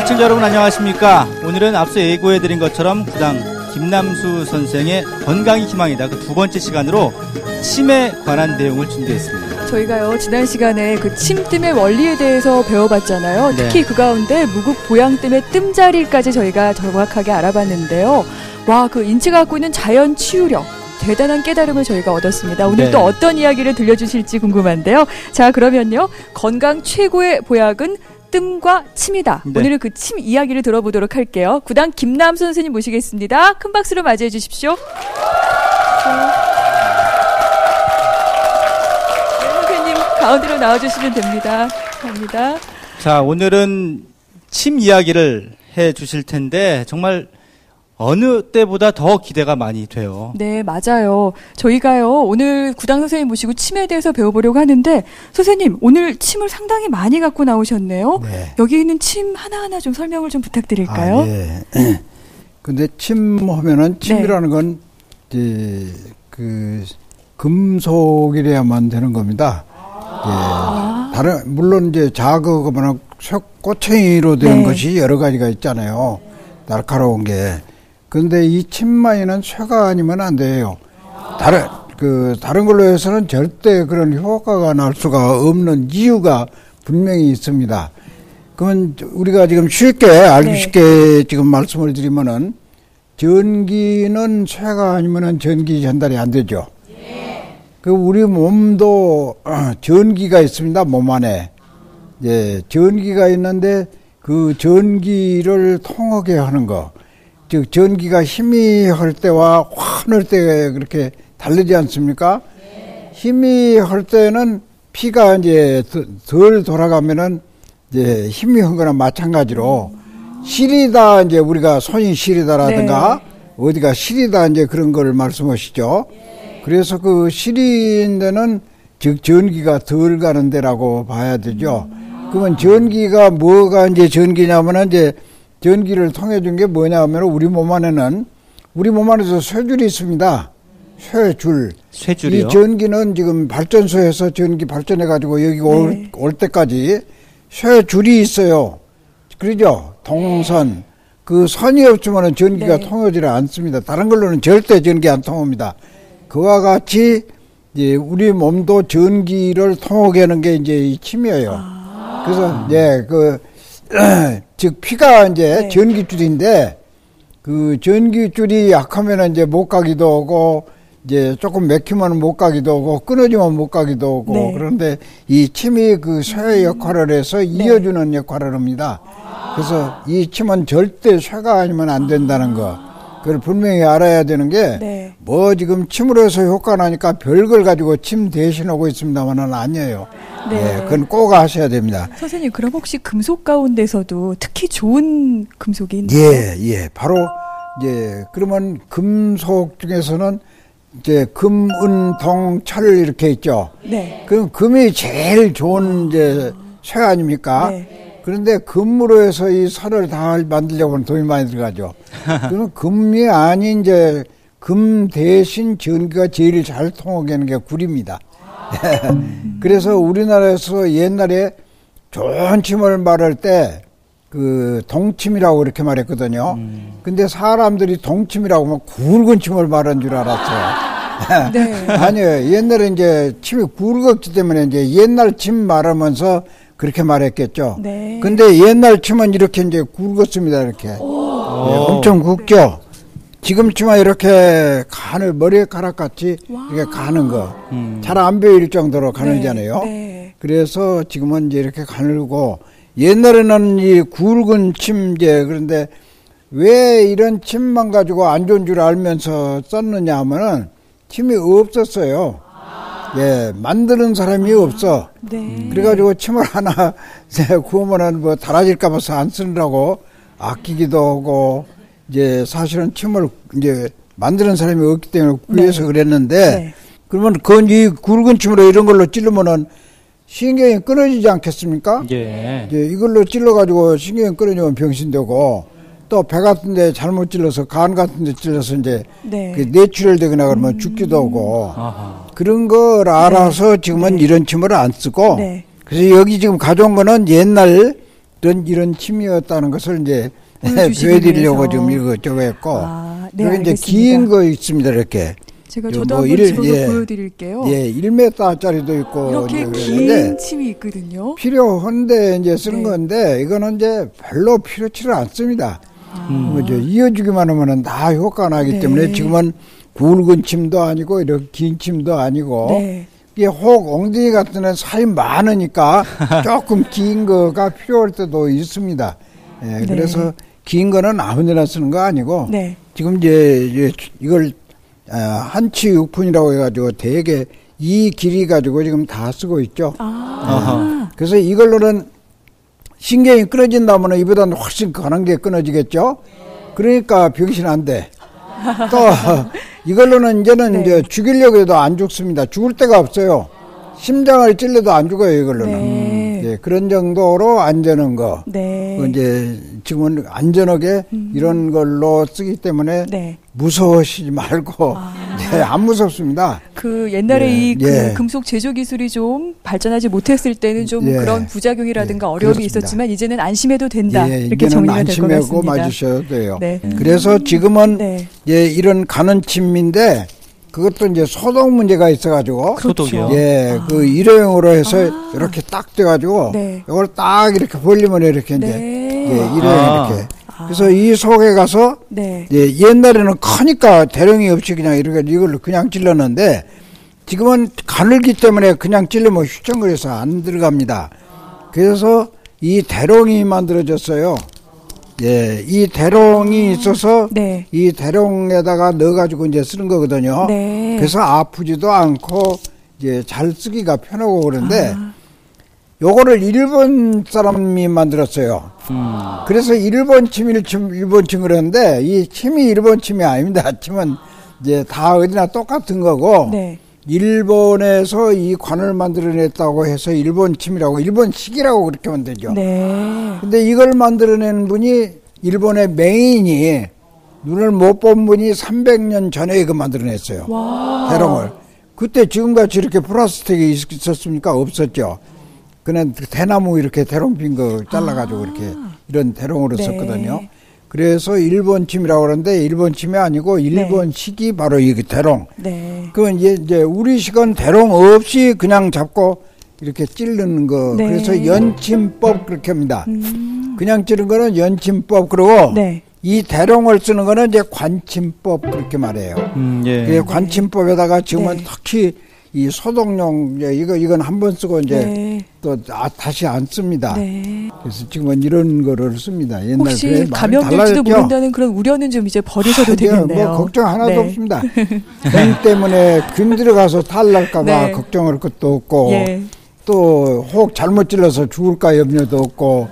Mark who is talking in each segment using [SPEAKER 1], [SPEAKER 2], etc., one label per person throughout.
[SPEAKER 1] 시청자 여러분 안녕하십니까. 오늘은 앞서 예고해드린 것처럼 구당 김남수 선생의 건강이 희망이다 그 두 번째 시간으로 침에 관한 내용을 준비했습니다.
[SPEAKER 2] 저희가요 지난 시간에 그 침뜸의 원리에 대해서 배워봤잖아요.
[SPEAKER 1] 네.
[SPEAKER 2] 특히 그 가운데 무국 보양뜸의 뜸자리까지 저희가 정확하게 알아봤는데요. 와, 그 인체가 갖고 있는 자연 치유력 대단한 깨달음을 저희가 얻었습니다. 오늘
[SPEAKER 1] 네.
[SPEAKER 2] 또 어떤 이야기를 들려주실지 궁금한데요. 자, 그러면요 건강 최고의 보약은 뜸과 침이다.
[SPEAKER 1] 네.
[SPEAKER 2] 오늘은 그 침 이야기를 들어보도록 할게요. 구당 김남수 선생님 모시겠습니다. 큰 박수로 맞이해 주십시오. 가운데로 나와주시면 됩니다. 감사합니다.
[SPEAKER 1] 자, 오늘은 침 이야기를 해 주실 텐데 정말 어느 때보다 더 기대가 많이 돼요.
[SPEAKER 2] 네, 맞아요. 저희가요 오늘 구당 선생님 모시고 침에 대해서 배워보려고 하는데 선생님 오늘 침을 상당히 많이 갖고 나오셨네요.
[SPEAKER 3] 네.
[SPEAKER 2] 여기 있는 침 하나하나 좀 설명을 좀 부탁드릴까요?
[SPEAKER 3] 네. 근데 침 하면은 침이라는 건 이제 그 금속이래야만 되는 겁니다. 다른 물론 이제 자그거나 꼬챙이로 된 것이 여러 가지가 있잖아요. 날카로운 게. 근데 이 침마이는 쇠가 아니면 안 돼요. 다른 걸로 해서는 절대 그런 효과가 날 수가 없는 이유가 분명히 있습니다. 그러면 우리가 지금 쉽게 알기 쉽게 지금 말씀을 드리면은 전기는 쇠가 아니면은 전기 전달이 안 되죠. 그 우리 몸도 전기가 있습니다. 몸 안에. 예, 전기가 있는데 그 전기를 통하게 하는 거. 즉 전기가 희미할 때와 환할 때 그렇게 다르지 않습니까? 희미할 때는 피가 이제 덜 돌아가면은 이제 희미한 거나 마찬가지로 시리다 이제 우리가 손이 시리다라든가 어디가 시리다 이제 그런 걸 말씀하시죠. 그래서 그 시린 데는 즉 전기가 덜 가는 데라고 봐야 되죠. 그러면 전기가 뭐가 이제 전기냐면은 이제 전기를 통해 준 게 뭐냐 하면 우리 몸 안에서 쇠줄이 있습니다. 쇠줄이요? 이 전기는 지금 발전소에서 전기 발전해 가지고 여기 올 때까지 쇠줄이 있어요. 그러죠? 동선. 그 선이 없으면은 전기가 통하지 않습니다. 다른 걸로는 절대 전기 안 통합니다. 그와 같이 이제 우리 몸도 전기를 통하게 하는 게 이제 이 침이에요. 그래서 즉 피가 이제 전기줄인데 그 전기줄이 약하면 이제 못 가기도 하고 이제 조금 맥히면 못 가기도 하고 끊어지면 못 가기도 하고 그런데 이 침이 그 쇠 역할을 해서 이어주는 역할을 합니다. 그래서 이 침은 절대 쇠가 아니면 안 된다는 거. 그걸 분명히 알아야 되는 게, 뭐 지금 침으로 해서 효과 나니까 별걸 가지고 침 대신하고 있습니다만은 아니에요. 그건 꼭 아셔야 됩니다.
[SPEAKER 2] 선생님, 그럼 혹시 금속 가운데서도 특히 좋은 금속이 있나요?
[SPEAKER 3] 바로, 그러면 금속 중에서는 이제 금, 은, 동, 철 이렇게 있죠. 그럼 금이 제일 좋은 쇠 아닙니까? 그런데 금으로 해서 이 설을 다 만들려고 하면 돈이 많이 들어가죠. 그러면 금이 아닌 금 대신 전기가 제일 잘 통하게 하는 게 구리입니다. 그래서 우리나라에서 옛날에 좋은 침을 말할 때 그 동침이라고 그렇게 말했거든요. 근데 사람들이 동침이라고 하면 굵은 침을 말한 줄 알았어요. 아니에요. 옛날에 이제 침이 굵었기 때문에 이제 옛날 침 말하면서 그렇게 말했겠죠. 근데 옛날 침은 이렇게 이제 굵었습니다. 이렇게. 엄청 굵죠. 지금 침은 이렇게 머리카락 같이 이렇게 가는 거. 잘 안 보일 정도로 가늘잖아요. 그래서 지금은 이제 이렇게 가늘고 옛날에는 이 굵은 침 그런데 왜 이런 침만 가지고 안 좋은 줄 알면서 썼느냐 하면은 침이 없었어요. 만드는 사람이 없어. 그래가지고 침을 하나 구우면은 뭐 달아질까봐 안 쓰느라고 아끼기도 하고, 이제 사실은 침을 이제 만드는 사람이 없기 때문에 구해서 그랬는데, 그러면 이 굵은 침으로 이런 걸로 찌르면은 신경이 끊어지지 않겠습니까? 이제 이걸로 찔러가지고 신경이 끊어지면 병신되고, 또 배 같은데 잘못 찔러서 간 같은데 찔러서 이제 그 뇌출혈되거나 그러면 죽기도 하고 그런 걸 알아서 지금은 이런 침을 안 쓰고 그래서 여기 지금 가져온 거는 옛날 이런 침이었다는 것을 이제 보여드리려고 지금 이거 했고.
[SPEAKER 2] 네,
[SPEAKER 3] 여기 이제 긴 거 있습니다, 이렇게.
[SPEAKER 2] 제가 저도 한번 집어서 보여드릴게요.
[SPEAKER 3] 예, 1m짜리도 있고.
[SPEAKER 2] 이렇게 긴 침이 있거든요.
[SPEAKER 3] 필요한데 이제 쓰는 건데, 이거는 이제 별로 필요치를 않습니다. 이어주기만 하면은 다 효과가 나기 때문에 지금은 굵은 침도 아니고, 이렇게 긴 침도 아니고, 이게 혹 엉덩이 같은 데 살이 많으니까 조금 긴 거가 필요할 때도 있습니다. 예, 그래서 긴 거는 아무데나 쓰는 거 아니고, 지금 이제 이걸 한치 6푼이라고 해가지고 되게 이 길이 가지고 지금 다 쓰고 있죠. 그래서 이걸로는 신경이 끊어진다면 이보다 훨씬 강한 게 끊어지겠죠. 그러니까 병신 안 돼. 또 이걸로는 이제는 이제 죽이려고 해도 안 죽습니다. 죽을 데가 없어요. 심장을 찔러도 안 죽어요, 이걸로는. 예, 그런 정도로 안전한 거. 이제 지금은 안전하게 이런 걸로 쓰기 때문에 무서워하시지 말고 안 무섭습니다.
[SPEAKER 2] 그 옛날에 그 금속 제조 기술이 좀 발전하지 못했을 때는 좀 그런 부작용이라든가 어려움이 그렇습니다. 있었지만 이제는 안심해도 된다. 이렇게 정리가 될 것 같습니다.
[SPEAKER 3] 안심하고 맞으셔도 돼요. 그래서 지금은 이런 가는 침인데 그것도 이제 소독 문제가 있어가지고.
[SPEAKER 1] 소독이요?
[SPEAKER 3] 예, 그 일회용으로 해서 이렇게 딱 돼가지고. 이걸 딱 이렇게 벌리면 이렇게 이제. 일회용 이렇게. 그래서 이 속에 가서. 옛날에는 크니까 대령이 없이 그냥 이걸로 그냥 찔렀는데 지금은 가늘기 때문에 그냥 찔르면 휘청거려서 안 들어갑니다. 그래서 이 대롱이 만들어졌어요. 예, 이 대롱이 있어서 이 대롱에다가 넣어가지고 이제 쓰는 거거든요. 그래서 아프지도 않고 이제 잘 쓰기가 편하고 그런데 요거를 일본 사람이 만들었어요. 그래서 일본 침 그러는데 이 침이 일본 침이 아닙니다. 침은 이제 다 어디나 똑같은 거고 일본에서 이 관을 만들어냈다고 해서 일본 침이라고 일본식이라고 그렇게 하면 되죠. 근데 이걸 만들어낸 분이 일본의 맹인이 눈을 못 본 분이 300년 전에 이거 만들어냈어요. 대롱을. 그때 지금같이 이렇게 플라스틱이 있었습니까? 없었죠. 그냥 대나무 이렇게 대롱 빈 거 잘라가지고 이렇게 이런 대롱으로 썼거든요. 그래서 일본 침이라고 그러는데 일본 침이 아니고 일본식이 바로 이 대롱. 그건 이제 우리식은 대롱 없이 그냥 잡고 이렇게 찌르는 거. 그래서 연침법 그렇게 합니다. 그냥 찌르는 거는 연침법. 그리고 이 대롱을 쓰는 거는 이제 관침법 그렇게 말해요. 관침법에다가 지금은 특히 이 소독용 이건 한 번 쓰고 이제 또 다시 안 씁니다. 그래서 지금은 이런 거를 씁니다. 옛날
[SPEAKER 2] 혹시 감염될지도 모른다는 그런 우려는 좀 이제 버리셔도 되겠네요.
[SPEAKER 3] 뭐 걱정 하나도 없습니다. 병 때문에 균 들어가서 탈날까봐 걱정할 것도 없고 또 혹 잘못 찔러서 죽을까 염려도 없고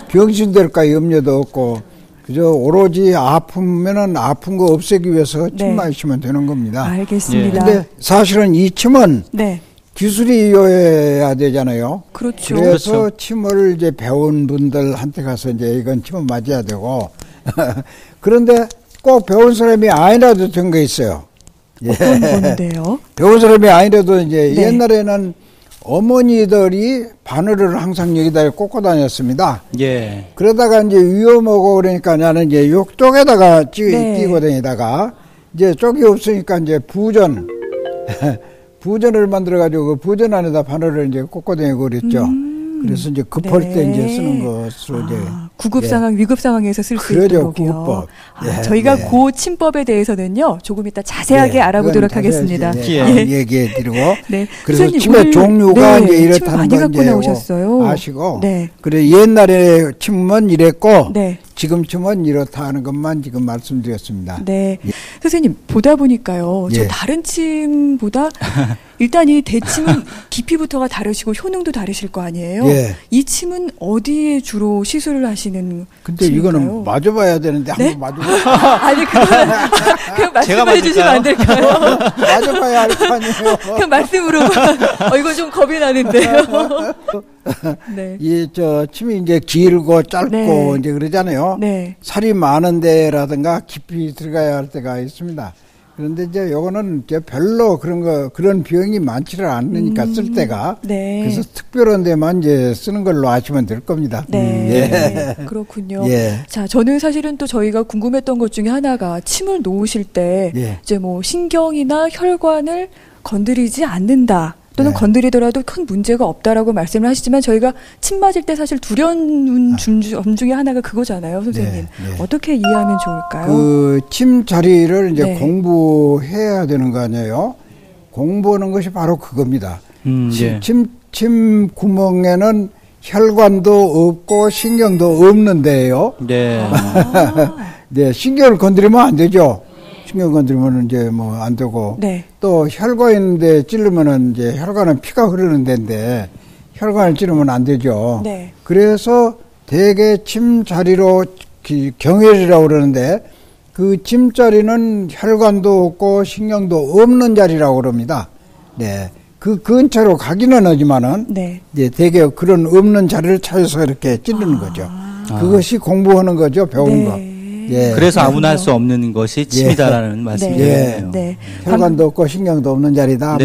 [SPEAKER 3] 병신 될까 염려도 없고 그저 오로지 아프면은 아픈 거 없애기 위해서 침 마시면 되는 겁니다.
[SPEAKER 2] 알겠습니다.
[SPEAKER 3] 근데 사실은 이 침은 기술이 요해야 되잖아요. 그래서 침을 이제 배운 분들한테 가서 이제 이건 침을 맞아야 되고 그런데 꼭 배운 사람이 아니라도 된 거 있어요.
[SPEAKER 2] 어떤 건데요?
[SPEAKER 3] 배운 사람이 아니라도 이제 옛날에는 어머니들이 바늘을 항상 여기다 꽂고 다녔습니다. 그러다가 이제 위험하고 그러니까 나는 이제 욕쪽에다가 끼고 다니다가 이제 쪽이 없으니까 이제 부전을 만들어가지고 그 부전 안에다 바늘을 이제 꽂고 다니고 그랬죠. 그래서 이제 급할 때 이제 쓰는 것으로 이제.
[SPEAKER 2] 구급 상황, 위급 상황에서 쓸 수 있도록요.
[SPEAKER 3] 구급법.
[SPEAKER 2] 저희가 그 침법에 대해서는 조금 이따 자세하게 알아보도록 하겠습니다.
[SPEAKER 3] 얘기해 드리고. 그래서 침의 종류가 이제 이렇다는 거 이제 아시고. 그래 옛날에 침은 이랬고 지금 침은 이렇다 하는 것만 지금 말씀드렸습니다.
[SPEAKER 2] 선생님 보다 보니까요. 저 다른 침보다 일단 이 대침은 깊이부터가 다르시고 효능도 다르실 거 아니에요. 이 침은 어디에 주로 시술을 하시는
[SPEAKER 3] 근데
[SPEAKER 2] 침인가요?
[SPEAKER 3] 이거는 맞아봐야 되는데 한번 맞아봐요.
[SPEAKER 2] 아니 그냥 말씀해 주시면 안 될까요?
[SPEAKER 3] 맞아봐야 할 거 아니에요.
[SPEAKER 2] 그냥 말씀으로 이거 좀 겁이 나는데요.
[SPEAKER 3] 이 침이 이제 길고 짧고 이제 그러잖아요. 살이 많은 데라든가 깊이 들어가야 할 때가 있습니다. 그런데 이제 요거는 이제 별로 그런 비용이 많지를 않으니까 쓸 때가. 네. 그래서 특별한 데만 이제 쓰는 걸로 아시면 될 겁니다.
[SPEAKER 2] 네. 예. 그렇군요. 예. 자, 저는 사실은 또 저희가 궁금했던 것 중에 하나가 침을 놓으실 때 예. 이제 뭐 신경이나 혈관을 건드리지 않는다. 또는 네. 건드리더라도 큰 문제가 없다라고 말씀을 하시지만 저희가 침 맞을 때 사실 두려운 점 중에 하나가 그거잖아요, 선생님. 네, 네. 어떻게 이해하면 좋을까요?
[SPEAKER 3] 그 침 자리를 이제 네. 공부해야 되는 거 아니에요? 공부하는 것이 바로 그겁니다. 네. 침 구멍에는 혈관도 없고 신경도 없는 데예요. 네. 네, 신경을 건드리면 안 되죠. 신경 건드리면 이제 뭐 안 되고 네. 또 혈관인데 찌르면은 이제 혈관은 피가 흐르는 데인데 혈관을 찌르면 안 되죠. 네. 그래서 대개 침 자리로 경혈이라고 그러는데 그 침 자리는 혈관도 없고 신경도 없는 자리라고 그럽니다. 네. 그 근처로 가기는 하지만은 네. 이제 대개 그런 없는 자리를 찾아서 이렇게 찌르는 거죠. 그것이 공부하는 거죠. 배운 거.
[SPEAKER 1] 예. 그래서 아무나 할 수 없는 것이 침이다라는 예. 말씀이네요.
[SPEAKER 3] 네. 혈관도 없고 신경도 없는 자리다.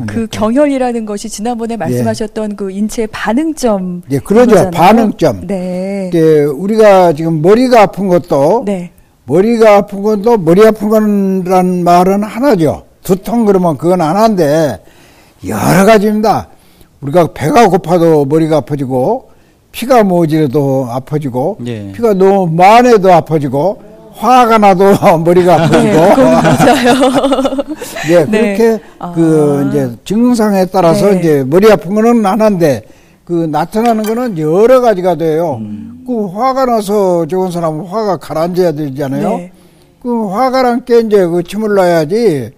[SPEAKER 2] 그 경혈이라는 것이 지난번에 말씀하셨던 예. 그 인체의 반응점.
[SPEAKER 3] 예, 그러죠. 거잖아요. 반응점. 네. 예, 우리가 지금 머리가 아픈 것도 네. 머리가 아픈 것도 머리 아픈 거란 말은 하나죠. 두통 그러면 그건 하나인데 여러 가지입니다. 우리가 배가 고파도 머리가 아파지고. 피가 모으지라도 아파지고 예. 피가 너무 많아도 아파지고 화가 나도 머리가 아파지고
[SPEAKER 2] 네, 맞아요.
[SPEAKER 3] 네, 그렇게 그 이제 증상에 따라서 네. 이제 머리 아픈 거는 하나인데 그 나타나는 거는 여러 가지가 돼요. 그 화가 나서 좋은 사람은 화가 가라앉아야 되잖아요. 네. 그 화가 남게 이제 그 침을 놔야지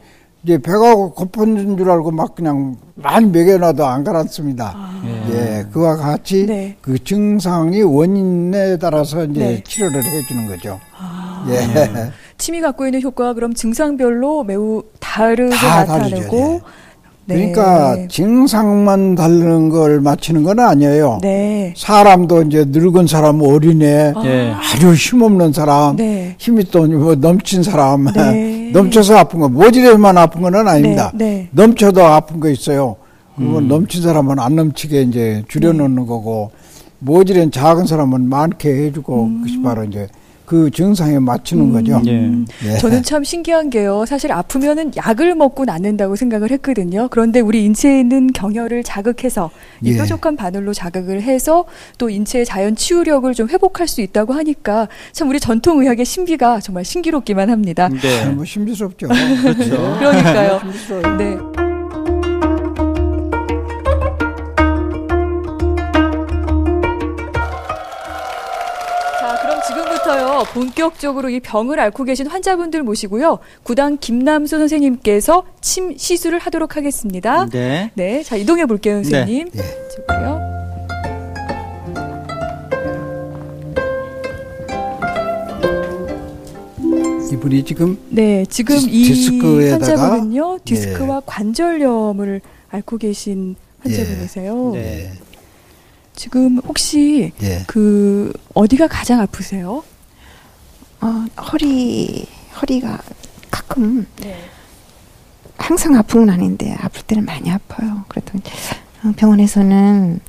[SPEAKER 3] 이제 배가 고픈 줄 알고 막 그냥 많이 먹여놔도 안 가라앉습니다. 예, 그와 같이 네. 그 증상이 원인에 따라서 이제 네. 치료를 해주는 거죠. 예.
[SPEAKER 2] 침이 갖고 있는 효과가 그럼 증상별로 매우 다르게 나타나고.
[SPEAKER 3] 네. 그러니까 증상만 다른 걸 맞추는 건 아니에요. 네. 사람도 이제 늙은 사람, 어린애, 아주 힘없는 사람, 네. 힘이 또 넘친 사람, 네. 넘쳐서 아픈 거, 모질에만 아픈 건 아닙니다. 네. 네. 넘쳐도 아픈 거 있어요. 그건 넘친 사람은 안 넘치게 이제 줄여놓는 거고, 모질은 작은 사람은 많게 해주고, 그것이 바로 이제 그 증상에 맞추는 거죠.
[SPEAKER 2] 예. 저는 참 신기한 게요. 사실 아프면은 약을 먹고 낫는다고 생각을 했거든요. 그런데 우리 인체에 있는 경혈을 자극해서 이 뾰족한 바늘로 자극을 해서 또 인체의 자연 치유력을 좀 회복할 수 있다고 하니까 참 우리 전통의학의 신비가 정말 신기롭기만 합니다.
[SPEAKER 3] 네. 뭐 신비스럽죠.
[SPEAKER 2] 그렇죠. 그러니까요. 네. 지금부터요 본격적으로 이 병을 앓고 계신 환자분들 모시고요 구당 김남수 선생님께서 침 시술을 하도록 하겠습니다. 네. 네, 자 이동해 볼게요, 선생님. 네. 저고요.
[SPEAKER 3] 이분이 지금
[SPEAKER 2] 지금 이 환자분은요 디스크와 관절염을 앓고 계신 환자분이세요. 네. 지금 혹시 그 어디가 가장 아프세요?
[SPEAKER 4] 허리가 가끔 항상 아픈 건 아닌데 아플 때는 많이 아파요. 그랬더니 병원에서는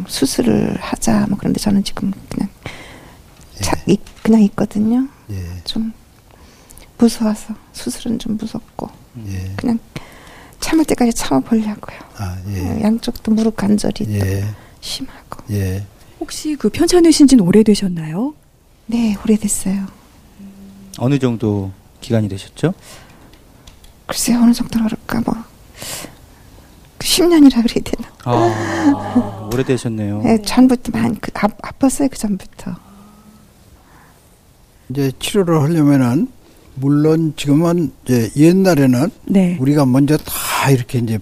[SPEAKER 4] 수술을 하자 뭐 그런데 저는 지금 그냥 그냥 있거든요. 좀 무서워서 수술은 좀 무섭고 그냥 참을 때까지 참아보려고요. 양쪽도 무릎 관절이 심하고.
[SPEAKER 2] 혹시 그 편찮으신 지는 오래되셨나요?
[SPEAKER 4] 네, 오래됐어요.
[SPEAKER 1] 어느 정도 기간이 되셨죠?
[SPEAKER 4] 글쎄요, 어느 정도 그럴까 뭐 10년이라 그래야 되나?
[SPEAKER 1] 오래되셨네요.
[SPEAKER 4] 네, 전부터 많이 아팠어요. 그 전부터.
[SPEAKER 3] 이제 치료를 하려면은 물론 지금은 이제 옛날에는 우리가 먼저 다 이렇게 이제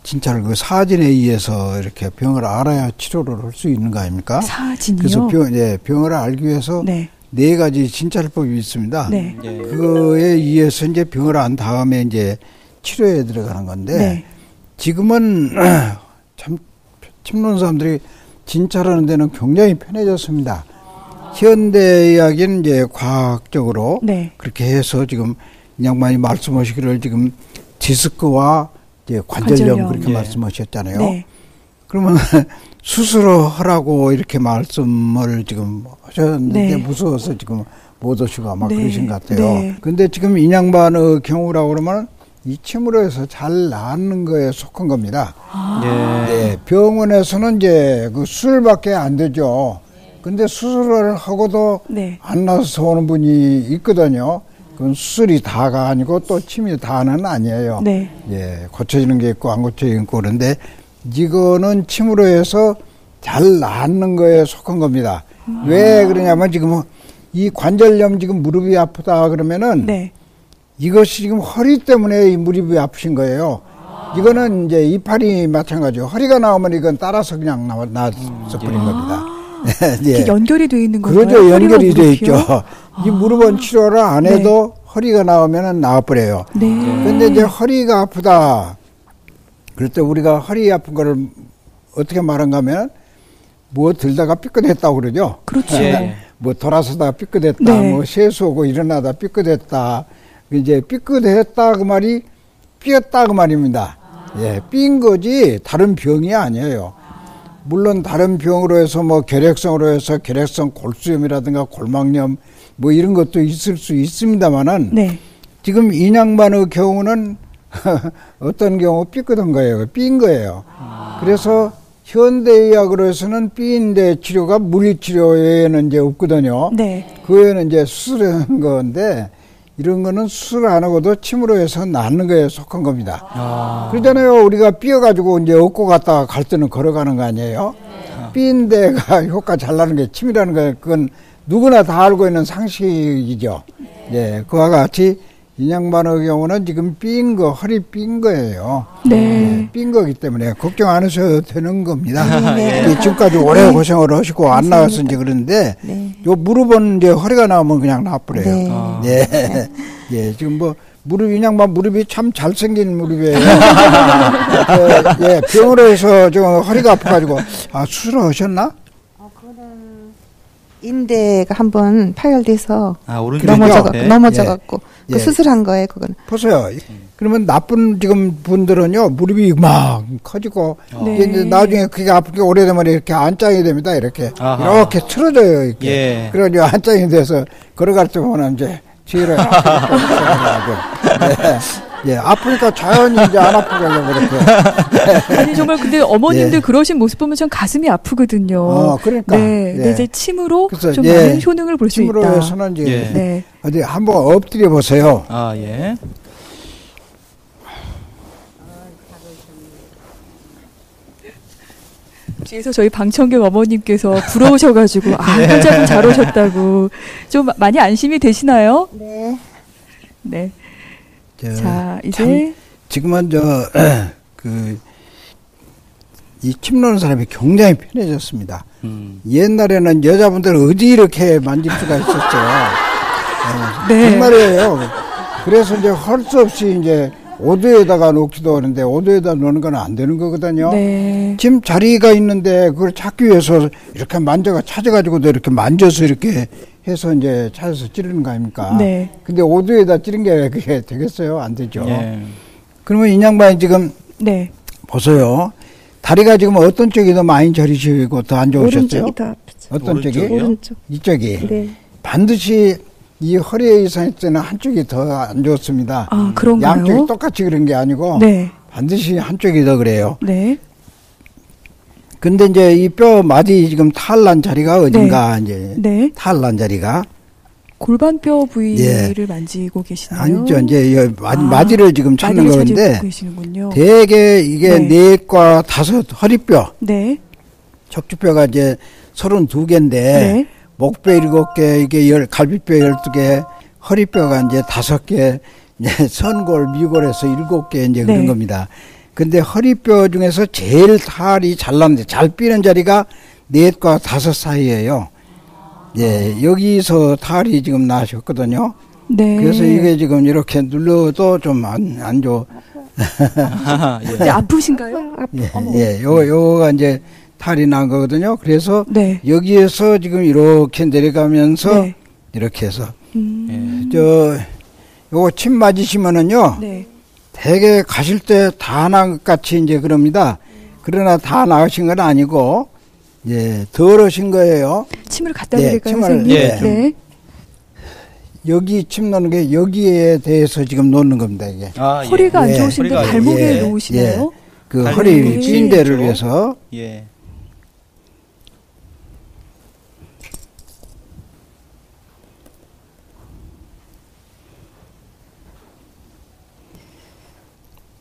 [SPEAKER 3] 진짜로 그 사진에 의해서 이렇게 병을 알아야 치료를 할 수 있는 거 아닙니까?
[SPEAKER 2] 사진이요?
[SPEAKER 3] 그래서 병을 알기 위해서 네 가지 진찰법이 있습니다. 그거에 의해서 이제 병을 안 다음에 이제 치료에 들어가는 건데 지금은 참 침놓은 사람들이 진찰하는 데는 굉장히 편해졌습니다. 현대의학은 이제 과학적으로 그렇게 해서 지금 이 양반이 말씀하시기를 지금 디스크와 이제 관절염 그렇게
[SPEAKER 1] 예.
[SPEAKER 3] 말씀하셨잖아요.
[SPEAKER 2] 네.
[SPEAKER 3] 그러면 수술을 하라고 이렇게 말씀을 지금 하셨는데
[SPEAKER 2] 네.
[SPEAKER 3] 무서워서 지금 못 오시고 아마
[SPEAKER 2] 네.
[SPEAKER 3] 그러신 것 같아요.
[SPEAKER 2] 네.
[SPEAKER 3] 근데 지금 이 양반의 경우라고 그러면 이 침으로 해서 잘 낫는 거에 속한 겁니다. 네, 병원에서는 이제 그 수술밖에 안 되죠. 근데 수술을 하고도
[SPEAKER 2] 네.
[SPEAKER 3] 안 나서 오는 분이 있거든요. 그건 수술이 다가 아니고 또 침이 다는 아니에요.
[SPEAKER 2] 네.
[SPEAKER 3] 예, 고쳐지는 게 있고 안 고쳐지는 거 그런데 이거는 침으로 해서 잘 낫는 거에 속한 겁니다. 왜 그러냐면 지금 이 관절염 지금 무릎이 아프다 그러면은
[SPEAKER 2] 네.
[SPEAKER 3] 이것이 지금 허리 때문에 이 무릎이 아프신 거예요. 이거는 이제 이팔이 마찬가지요. 허리가 나오면 이건 따라서 그냥 나서 버린 겁니다.
[SPEAKER 2] 이렇게 연결이 돼 있는 건가요?
[SPEAKER 3] 그러죠. 연결이 돼
[SPEAKER 2] 무릎이요?
[SPEAKER 3] 있죠. 이 무릎은 치료를 안 해도 허리가 나오면 나와버려요.
[SPEAKER 2] 네.
[SPEAKER 3] 근데 이제 허리가 아프다. 그럴 때 우리가 허리 아픈 거를 어떻게 말한가 하면 뭐 들다가 삐끗했다고 그러죠.
[SPEAKER 2] 그렇죠.
[SPEAKER 3] 뭐 돌아서다가 삐끗했다.
[SPEAKER 2] 네.
[SPEAKER 3] 뭐 세수하고 일어나다 삐끗했다. 이제 삐끗했다 그 말이 삐었다 그 말입니다. 예, 삐인 거지 다른 병이 아니에요. 물론 다른 병으로 해서 뭐 결핵성으로 해서 결핵성 골수염이라든가 골막염 뭐 이런 것도 있을 수 있습니다만은
[SPEAKER 2] 네.
[SPEAKER 3] 지금 이 양반의 경우는 어떤 경우 삐끗한 거예요. 삐인 거예요. 그래서 현대의학으로 해서는 삐인대 치료가 물리치료 외에는 이제 없거든요.
[SPEAKER 2] 네.
[SPEAKER 3] 그 외에는 이제 수술한 건데 이런 거는 수술 안 하고도 침으로 해서 낫는 거에 속한 겁니다. 그러잖아요. 우리가 삐어가지고 이제 얻고 갔다가 갈 때는 걸어가는 거 아니에요? 삐인 데가 효과 잘 나는 게 침이라는 거 그건 누구나 다 알고 있는 상식이죠. 예, 그와 같이 이 양반의 경우는 지금 삐인 거, 허리 삐인 거예요.
[SPEAKER 2] 네.
[SPEAKER 3] 삐인 거기 때문에 걱정 안 하셔도 되는 겁니다.
[SPEAKER 4] 네.
[SPEAKER 3] 예, 지금까지 오래 고생을 하시고 안 나와서 이제 그런데
[SPEAKER 4] 네.
[SPEAKER 3] 요 무릎은 이제 허리가 나오면 그냥 나버려요.
[SPEAKER 4] 네.
[SPEAKER 3] 예. 예, 지금 뭐 무릎 이 양반 무릎이 참 잘생긴 무릎이에요. 예, 병으로 해서 좀 허리가 아파가지고 수술하셨나?
[SPEAKER 4] 인대가 한번 파열돼서
[SPEAKER 1] 오른쪽
[SPEAKER 4] 넘어져갖고
[SPEAKER 3] 예.
[SPEAKER 4] 그 수술한 거예요. 그거는.
[SPEAKER 3] 보세요. 그러면 나쁜 지금 분들은요 무릎이 막 커지고
[SPEAKER 2] 네.
[SPEAKER 3] 이제 나중에 그게 아프게 오래되면 이렇게 안짱이 됩니다. 이렇게 이렇게 틀어져요. 이렇게.
[SPEAKER 1] 예.
[SPEAKER 3] 그러니 안짱이 돼서 걸어갈 때 보면 이제 지혜를 예, 아프니까 자연히 이제 안 아프게 하려고 그렇게.
[SPEAKER 2] 아니 정말 근데 어머님들
[SPEAKER 3] 예.
[SPEAKER 2] 그러신 모습 보면 전 가슴이 아프거든요.
[SPEAKER 3] 그러니까.
[SPEAKER 2] 네,
[SPEAKER 3] 예.
[SPEAKER 2] 근데 이제 침으로
[SPEAKER 3] 그래서
[SPEAKER 2] 좀
[SPEAKER 3] 예.
[SPEAKER 2] 많은 효능을 볼 수
[SPEAKER 3] 침으로
[SPEAKER 2] 있다.
[SPEAKER 3] 해서는 이제
[SPEAKER 1] 예.
[SPEAKER 2] 네.
[SPEAKER 3] 어디 한번 엎드려 보세요.
[SPEAKER 1] 예.
[SPEAKER 2] 뒤에서 저희 방청객 어머님께서 부러우셔가지고 환자분 잘 오셨다고 좀 많이 안심이 되시나요?
[SPEAKER 4] 네.
[SPEAKER 2] 네.
[SPEAKER 3] 자,
[SPEAKER 2] 이제
[SPEAKER 3] 지금은 이 침 놓는 사람이 굉장히 편해졌습니다. 옛날에는 여자분들 어디 이렇게 만질 수가 있었죠.
[SPEAKER 2] 네.
[SPEAKER 3] 정말이에요. 그래서 이제 할 수 없이 이제 오도에다가 놓기도 하는데 오도에다 놓는 건 안 되는 거거든요.
[SPEAKER 2] 네.
[SPEAKER 3] 침 자리가 있는데 그걸 찾기 위해서 이렇게 찾아가지고도 이렇게 만져서 이렇게 해서 이제 찾아서 찌르는 거 아닙니까?
[SPEAKER 2] 네.
[SPEAKER 3] 근데 오도에다 찌른 게 그게 되겠어요? 안 되죠.
[SPEAKER 1] 예.
[SPEAKER 3] 그러면 이 양반이 지금
[SPEAKER 2] 네.
[SPEAKER 3] 보세요. 다리가 지금 어떤 쪽이 더 많이 저리시고 더 안 좋으셨어요?
[SPEAKER 4] 오른쪽이 더 아프죠.
[SPEAKER 3] 어떤 쪽이?
[SPEAKER 1] 오른쪽이요?
[SPEAKER 4] 오른쪽.
[SPEAKER 3] 이쪽이.
[SPEAKER 4] 네.
[SPEAKER 3] 반드시 이 허리에 이상 때는 한쪽이 더 안 좋습니다.
[SPEAKER 2] 그런가요?
[SPEAKER 3] 양쪽이 똑같이 그런 게 아니고
[SPEAKER 2] 네.
[SPEAKER 3] 반드시 한쪽이 더 그래요.
[SPEAKER 2] 네.
[SPEAKER 3] 근데 이제 이 뼈 마디 지금 탈난 자리가 어딘가 이제
[SPEAKER 2] 네.
[SPEAKER 3] 탈난 자리가
[SPEAKER 2] 골반뼈 부위를 만지고 계시나요?
[SPEAKER 3] 아니죠. 이제 마디를 지금 찾는
[SPEAKER 2] 마디를
[SPEAKER 3] 건데
[SPEAKER 2] 찾고 계시는군요.
[SPEAKER 3] 대개 이게
[SPEAKER 2] 네.
[SPEAKER 3] 4과 5 허리뼈,
[SPEAKER 2] 네.
[SPEAKER 3] 척추뼈가 이제 32개인데
[SPEAKER 2] 네.
[SPEAKER 3] 목뼈 7개, 이게 갈비뼈 12개, 허리뼈가 이제 5개, 이제 선골, 미골에서 7개 이제 그런
[SPEAKER 2] 네.
[SPEAKER 3] 겁니다. 근데 허리뼈 중에서 제일 탈이 잘 나는데 잘 삐는 자리가 4과 5 사이예요. 예, 여기서 탈이 지금 나셨거든요.
[SPEAKER 2] 네.
[SPEAKER 3] 그래서 이게 지금 이렇게 눌러도 좀 안 좋아.
[SPEAKER 2] 네, 아프신가요?
[SPEAKER 3] 예, 요거가 이제 탈이 난 거거든요. 그래서
[SPEAKER 2] 네.
[SPEAKER 3] 여기에서 지금 이렇게 내려가면서
[SPEAKER 2] 네.
[SPEAKER 3] 이렇게 해서
[SPEAKER 1] 예.
[SPEAKER 3] 요거 침 맞으시면은요.
[SPEAKER 2] 네.
[SPEAKER 3] 대개 가실 때 다 나은 것 같이 이제 그럽니다. 그러나 다 나으신 건 아니고, 예, 덜 오신 거예요.
[SPEAKER 2] 침을 갖다 드릴까요,
[SPEAKER 3] 침을,
[SPEAKER 2] 선생님?
[SPEAKER 1] 예,
[SPEAKER 2] 네.
[SPEAKER 3] 여기 침 놓는 게 여기에 대해서 지금 놓는 겁니다, 이게.
[SPEAKER 1] 아,
[SPEAKER 2] 허리가 안
[SPEAKER 3] 예.
[SPEAKER 2] 좋으신데
[SPEAKER 1] 허리가
[SPEAKER 2] 발목에
[SPEAKER 3] 예.
[SPEAKER 2] 놓으시나요?
[SPEAKER 3] 그
[SPEAKER 1] 발목에
[SPEAKER 3] 허리 빈대를
[SPEAKER 1] 찌죠.
[SPEAKER 3] 위해서.
[SPEAKER 1] 예.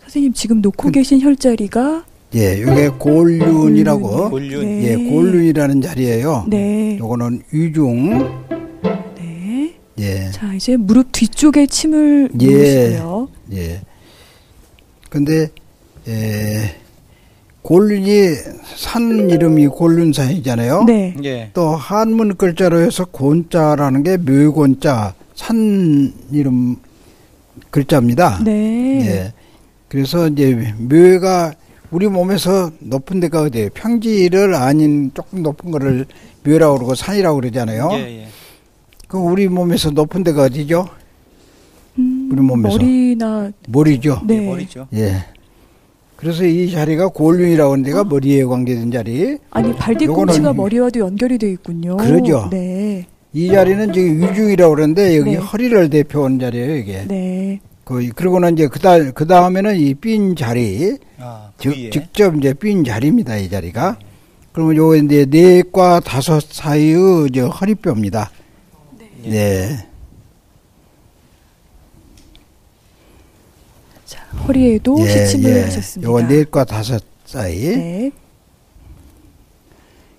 [SPEAKER 2] 선생님 지금 놓고 계신 혈자리가
[SPEAKER 3] 예, 요게 골륜이라고.
[SPEAKER 1] 골륜.
[SPEAKER 2] 네.
[SPEAKER 3] 예, 골륜이라는 자리예요.
[SPEAKER 2] 네.
[SPEAKER 3] 요거는 위중.
[SPEAKER 2] 네.
[SPEAKER 3] 예.
[SPEAKER 2] 자, 이제 무릎 뒤쪽에 침을
[SPEAKER 3] 예.
[SPEAKER 2] 놓으시고요.
[SPEAKER 3] 예. 근데, 골륜이 산 이름이 골륜산이잖아요.
[SPEAKER 2] 네.
[SPEAKER 1] 예.
[SPEAKER 3] 또 한문 글자로 해서 곤자라는 게 묘곤자, 산 이름 글자입니다.
[SPEAKER 2] 네.
[SPEAKER 3] 예. 그래서 이제 묘가 우리 몸에서 높은 데가 어디예요? 평지를 아닌 조금 높은 거를 묘라고 그러고 산이라고 그러잖아요.
[SPEAKER 1] 예, 예.
[SPEAKER 3] 그럼 우리 몸에서 높은 데가 어디죠? 우리 몸에서. 머리죠.
[SPEAKER 2] 네.
[SPEAKER 1] 예, 머리죠.
[SPEAKER 3] 예. 그래서 이 자리가 골륜이라고 하는 데가 머리에 관계된 자리.
[SPEAKER 2] 아니, 발 뒤꿈치가
[SPEAKER 3] 요거는-
[SPEAKER 2] 머리와도 연결이 되어 있군요.
[SPEAKER 3] 그러죠.
[SPEAKER 2] 네.
[SPEAKER 3] 이 자리는 지금 위중이라고 그러는데 여기
[SPEAKER 2] 네.
[SPEAKER 3] 허리를 대표하는 자리예요, 이게.
[SPEAKER 2] 네.
[SPEAKER 3] 그러고는 이제 그 다음에는 이 삔 자리.
[SPEAKER 1] 아,
[SPEAKER 3] 직접 이제 삔 자리입니다, 이 자리가. 그러면 요거 이제 4과 5 사이의 저 허리뼈입니다. 네.
[SPEAKER 2] 자, 허리에도 시침을 하셨습니다.
[SPEAKER 3] 요거 4과 5 사이.
[SPEAKER 2] 네.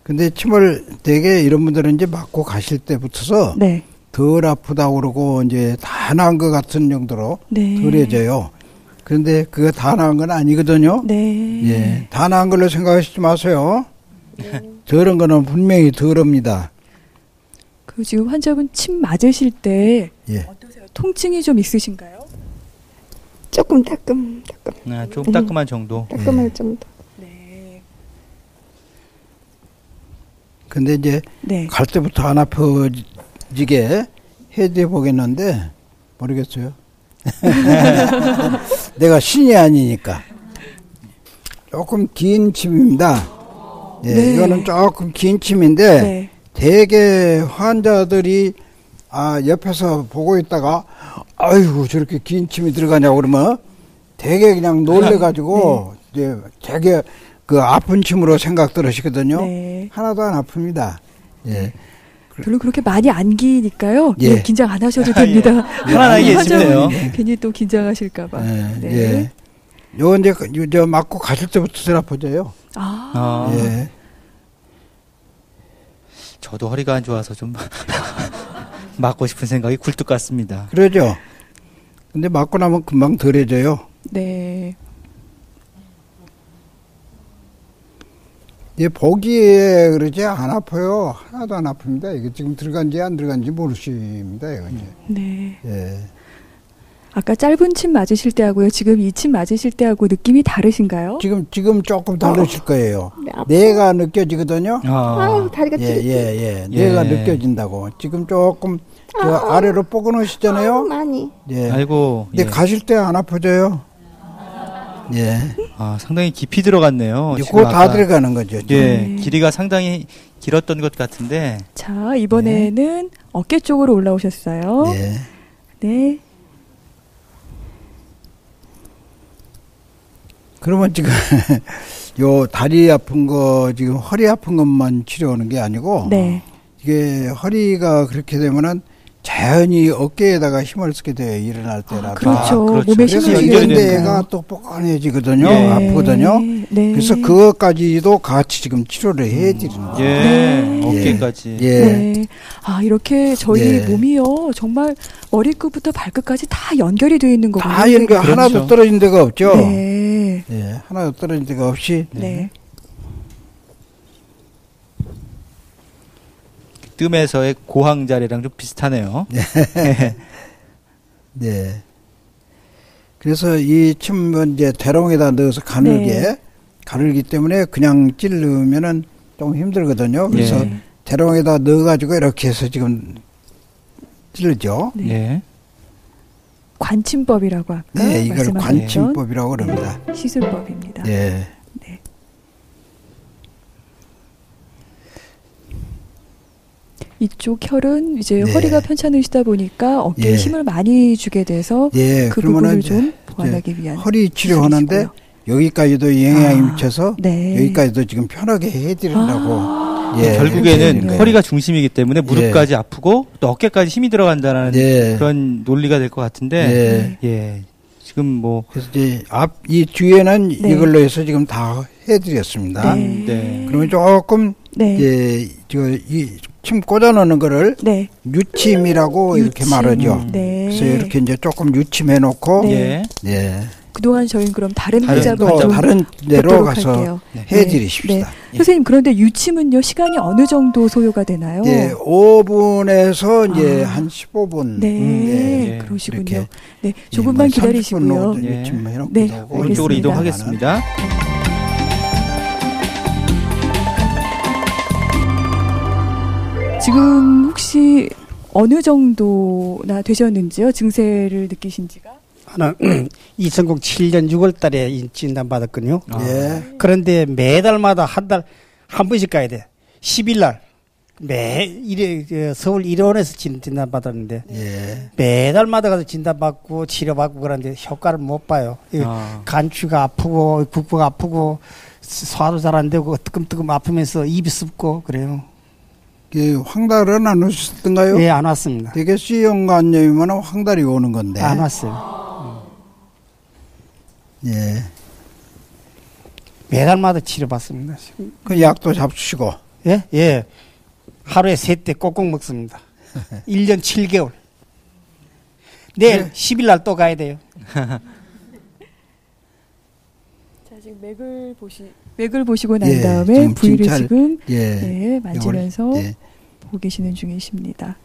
[SPEAKER 3] 근데 침을 되게 이런 분들은 이제 맞고 가실 때부터서
[SPEAKER 2] 네.
[SPEAKER 3] 덜 아프다고 그러고 이제 다 나은 것 같은 정도로
[SPEAKER 2] 네.
[SPEAKER 3] 덜해져요. 그런데 그거 다 나은 건 아니거든요.
[SPEAKER 2] 네.
[SPEAKER 3] 예. 다 나은 걸로 생각하시지 마세요. 덜한 거는 분명히 덜합니다.
[SPEAKER 2] 그 지금 환자분 침 맞으실 때
[SPEAKER 3] 예.
[SPEAKER 2] 어떠세요? 통증이 좀 있으신가요?
[SPEAKER 4] 조금 따끔
[SPEAKER 1] 아, 좀 따끔한 정도.
[SPEAKER 4] 따끔할 정도.
[SPEAKER 2] 네.
[SPEAKER 3] 근데 이제
[SPEAKER 2] 네.
[SPEAKER 3] 갈 때부터 안 아파지게 해드려 보겠는데 모르겠어요. 내가 신이 아니니까. 조금 긴 침입니다. 예,
[SPEAKER 2] 네.
[SPEAKER 3] 이거는 조금 긴 침인데
[SPEAKER 2] 네.
[SPEAKER 3] 대개 환자들이 옆에서 보고 있다가 아이고 저렇게 긴 침이 들어가냐고 그러면 되게 그냥 놀래가지고 이제 되게 그 아픈 침으로 생각 들으시거든요.
[SPEAKER 2] 네.
[SPEAKER 3] 하나도 안 아픕니다. 예.
[SPEAKER 2] 별로 그렇게 많이 안 기니까요.
[SPEAKER 3] 예.
[SPEAKER 2] 긴장 안 하셔도 됩니다.
[SPEAKER 1] 편안하게
[SPEAKER 2] 환자분
[SPEAKER 1] 계시네요.
[SPEAKER 2] 괜히 또 긴장하실까봐.
[SPEAKER 3] 예.
[SPEAKER 2] 네.
[SPEAKER 3] 예. 요 이제 저 맞고 가실 때부터 덜 아파져요.
[SPEAKER 2] 아.
[SPEAKER 3] 예.
[SPEAKER 1] 저도 허리가 안 좋아서 좀 맞고 싶은 생각이 굴뚝 같습니다.
[SPEAKER 3] 그러죠. 근데 맞고 나면 금방 덜해져요.
[SPEAKER 2] 네.
[SPEAKER 3] 예, 보기에 그러지 안 아파요. 하나도 안 아픕니다. 이게 지금 들어간지 안 들어간지 모르십니다. 이거 이제.
[SPEAKER 2] 네.
[SPEAKER 3] 예.
[SPEAKER 2] 아까 짧은 침 맞으실 때하고요. 지금 이 침 맞으실 때하고 느낌이 다르신가요?
[SPEAKER 3] 지금 조금 다르실 거예요.
[SPEAKER 4] 네, 아파.
[SPEAKER 3] 뇌가 느껴지거든요.
[SPEAKER 4] 아유, 다리가
[SPEAKER 3] 예,
[SPEAKER 4] 찌릿.
[SPEAKER 3] 예, 예. 뇌가
[SPEAKER 1] 예.
[SPEAKER 3] 느껴진다고. 지금 조금 저 아래로 뻐근하시잖아요.
[SPEAKER 4] 많이.
[SPEAKER 3] 예.
[SPEAKER 1] 아이고.
[SPEAKER 3] 근데
[SPEAKER 1] 예.
[SPEAKER 3] 가실 때 안 아파져요. 예.
[SPEAKER 1] 아, 상당히 깊이 들어갔네요. 지금
[SPEAKER 3] 그거 다
[SPEAKER 1] 아까,
[SPEAKER 3] 들어가는 거죠.
[SPEAKER 1] 예,
[SPEAKER 2] 네.
[SPEAKER 1] 길이가 상당히 길었던 것 같은데.
[SPEAKER 2] 자, 이번에는 어깨 쪽으로 올라오셨어요.
[SPEAKER 3] 예.
[SPEAKER 2] 네.
[SPEAKER 3] 그러면 지금 요 다리 아픈 거 지금 허리 아픈 것만 치료하는 게 아니고
[SPEAKER 2] 네.
[SPEAKER 3] 이게 허리가 그렇게 되면은 자연히 어깨에다가 힘을 쓰게 돼요. 일어날 때라도.
[SPEAKER 2] 그렇죠.
[SPEAKER 1] 그렇죠.
[SPEAKER 2] 몸에
[SPEAKER 3] 그래서
[SPEAKER 2] 힘을
[SPEAKER 1] 연결이
[SPEAKER 2] 주게
[SPEAKER 1] 되니까요.
[SPEAKER 3] 연대가 또 뻐근해지거든요.
[SPEAKER 2] 네.
[SPEAKER 3] 아프거든요.
[SPEAKER 2] 네.
[SPEAKER 3] 그래서 그것까지도 같이 지금 치료를 해드리는 거예요.
[SPEAKER 1] 예,
[SPEAKER 2] 네.
[SPEAKER 1] 어깨까지.
[SPEAKER 3] 예.
[SPEAKER 2] 네. 아, 이렇게 저희
[SPEAKER 3] 예.
[SPEAKER 2] 몸이요. 정말 머리끝부터 발끝까지 다 연결이 되어 있는 거군요.
[SPEAKER 3] 다 연결
[SPEAKER 1] 그렇죠.
[SPEAKER 3] 하나도 떨어진 데가 없죠.
[SPEAKER 2] 네.
[SPEAKER 3] 예, 하나도 떨어진 데가 없이
[SPEAKER 2] 네.
[SPEAKER 1] 뜸에서의 고항 자리랑 좀 비슷하네요.
[SPEAKER 3] 네. 그래서 이 침은 이제 대롱에다 넣어서 가늘게
[SPEAKER 2] 네.
[SPEAKER 3] 가늘기 때문에 그냥 찌르면은 좀 힘들거든요. 그래서
[SPEAKER 1] 예.
[SPEAKER 3] 대롱에다 넣어가지고 이렇게 해서 지금 찌르죠.
[SPEAKER 2] 네.
[SPEAKER 1] 예.
[SPEAKER 2] 관침법이라고 아까
[SPEAKER 3] 네, 이걸
[SPEAKER 2] 말씀하셨던
[SPEAKER 3] 관침법이라고 그럽니다.
[SPEAKER 2] 시술법입니다.
[SPEAKER 3] 네.
[SPEAKER 2] 네. 이쪽 혈은 이제
[SPEAKER 3] 네.
[SPEAKER 2] 허리가 편찮으시다 보니까 어깨에
[SPEAKER 3] 예.
[SPEAKER 2] 힘을 많이 주게 돼서
[SPEAKER 3] 예,
[SPEAKER 2] 그
[SPEAKER 3] 그러면은
[SPEAKER 2] 부분을 좀
[SPEAKER 3] 이제
[SPEAKER 2] 보완하기 위한
[SPEAKER 3] 허리 치료하는데
[SPEAKER 2] 시술이시고요.
[SPEAKER 3] 여기까지도 영향이 미쳐서
[SPEAKER 2] 네.
[SPEAKER 3] 여기까지도 지금 편하게 해드리려고.
[SPEAKER 1] 결국에는
[SPEAKER 3] 해드리는
[SPEAKER 1] 허리가 중심이기 때문에 무릎까지 아프고 또 어깨까지 힘이 들어간다는 그런 논리가 될 것 같은데, 지금 뭐
[SPEAKER 3] 그래서 이제 이 뒤에는
[SPEAKER 2] 네.
[SPEAKER 3] 이걸로 해서 지금 다 해드렸습니다.
[SPEAKER 2] 네.
[SPEAKER 3] 그러면 조금
[SPEAKER 2] 네.
[SPEAKER 3] 이제 이 침 꽂아놓는 거를
[SPEAKER 2] 네.
[SPEAKER 3] 유침이라고 이렇게 말하죠.
[SPEAKER 2] 네.
[SPEAKER 3] 그래서 이렇게 이제 조금 유침해놓고,
[SPEAKER 2] 네. 그동안 저희는 그럼 다른 환자분 좀
[SPEAKER 3] 다른 데로
[SPEAKER 2] 뵙도록
[SPEAKER 3] 가서
[SPEAKER 2] 할게요.
[SPEAKER 3] 해드리십시다.
[SPEAKER 2] 네. 선생님 그런데 유침은요 시간이 어느 정도 소요가 되나요?
[SPEAKER 3] 네, 5분에서 이제 한 15분.
[SPEAKER 2] 네, 그러시군요. 네, 조금만 기다리시고요.
[SPEAKER 3] 유침 해놓고
[SPEAKER 2] 네,
[SPEAKER 1] 오른쪽으로 이동하겠습니다.
[SPEAKER 2] 지금 혹시 어느 정도나 되셨는지요? 증세를 느끼신지가?
[SPEAKER 5] 저는 2007년 6월 달에 진단받았거든요.
[SPEAKER 3] 예.
[SPEAKER 5] 그런데 매달마다 한 번씩 가야 돼. 10일 날. 서울 일원에서 진단받았는데. 매달마다 가서 진단받고 치료받고 그러는데 효과를 못 봐요. 간추가 아프고, 국부가 아프고, 소화도 잘 안 되고, 뜨끔뜨끔 아프면서 입이 습고, 그래요.
[SPEAKER 3] 황달은 안 오셨던가요?
[SPEAKER 5] 네, 안 왔습니다.
[SPEAKER 3] 되게 C형 간염이면 황달이 오는 건데.
[SPEAKER 5] 안 왔어요.
[SPEAKER 3] 예.
[SPEAKER 5] 매달마다 치료받습니다.
[SPEAKER 3] 그 약도 잡수시고.
[SPEAKER 5] 예? 예. 하루에 3때 꼭꼭 먹습니다. 1년 7개월. 내일 10일 날 또 가야 돼요.
[SPEAKER 2] 자, 지금 맥을 보시고 난 다음에 부위를 지금 만지면서 보고 계시는 중이십니다.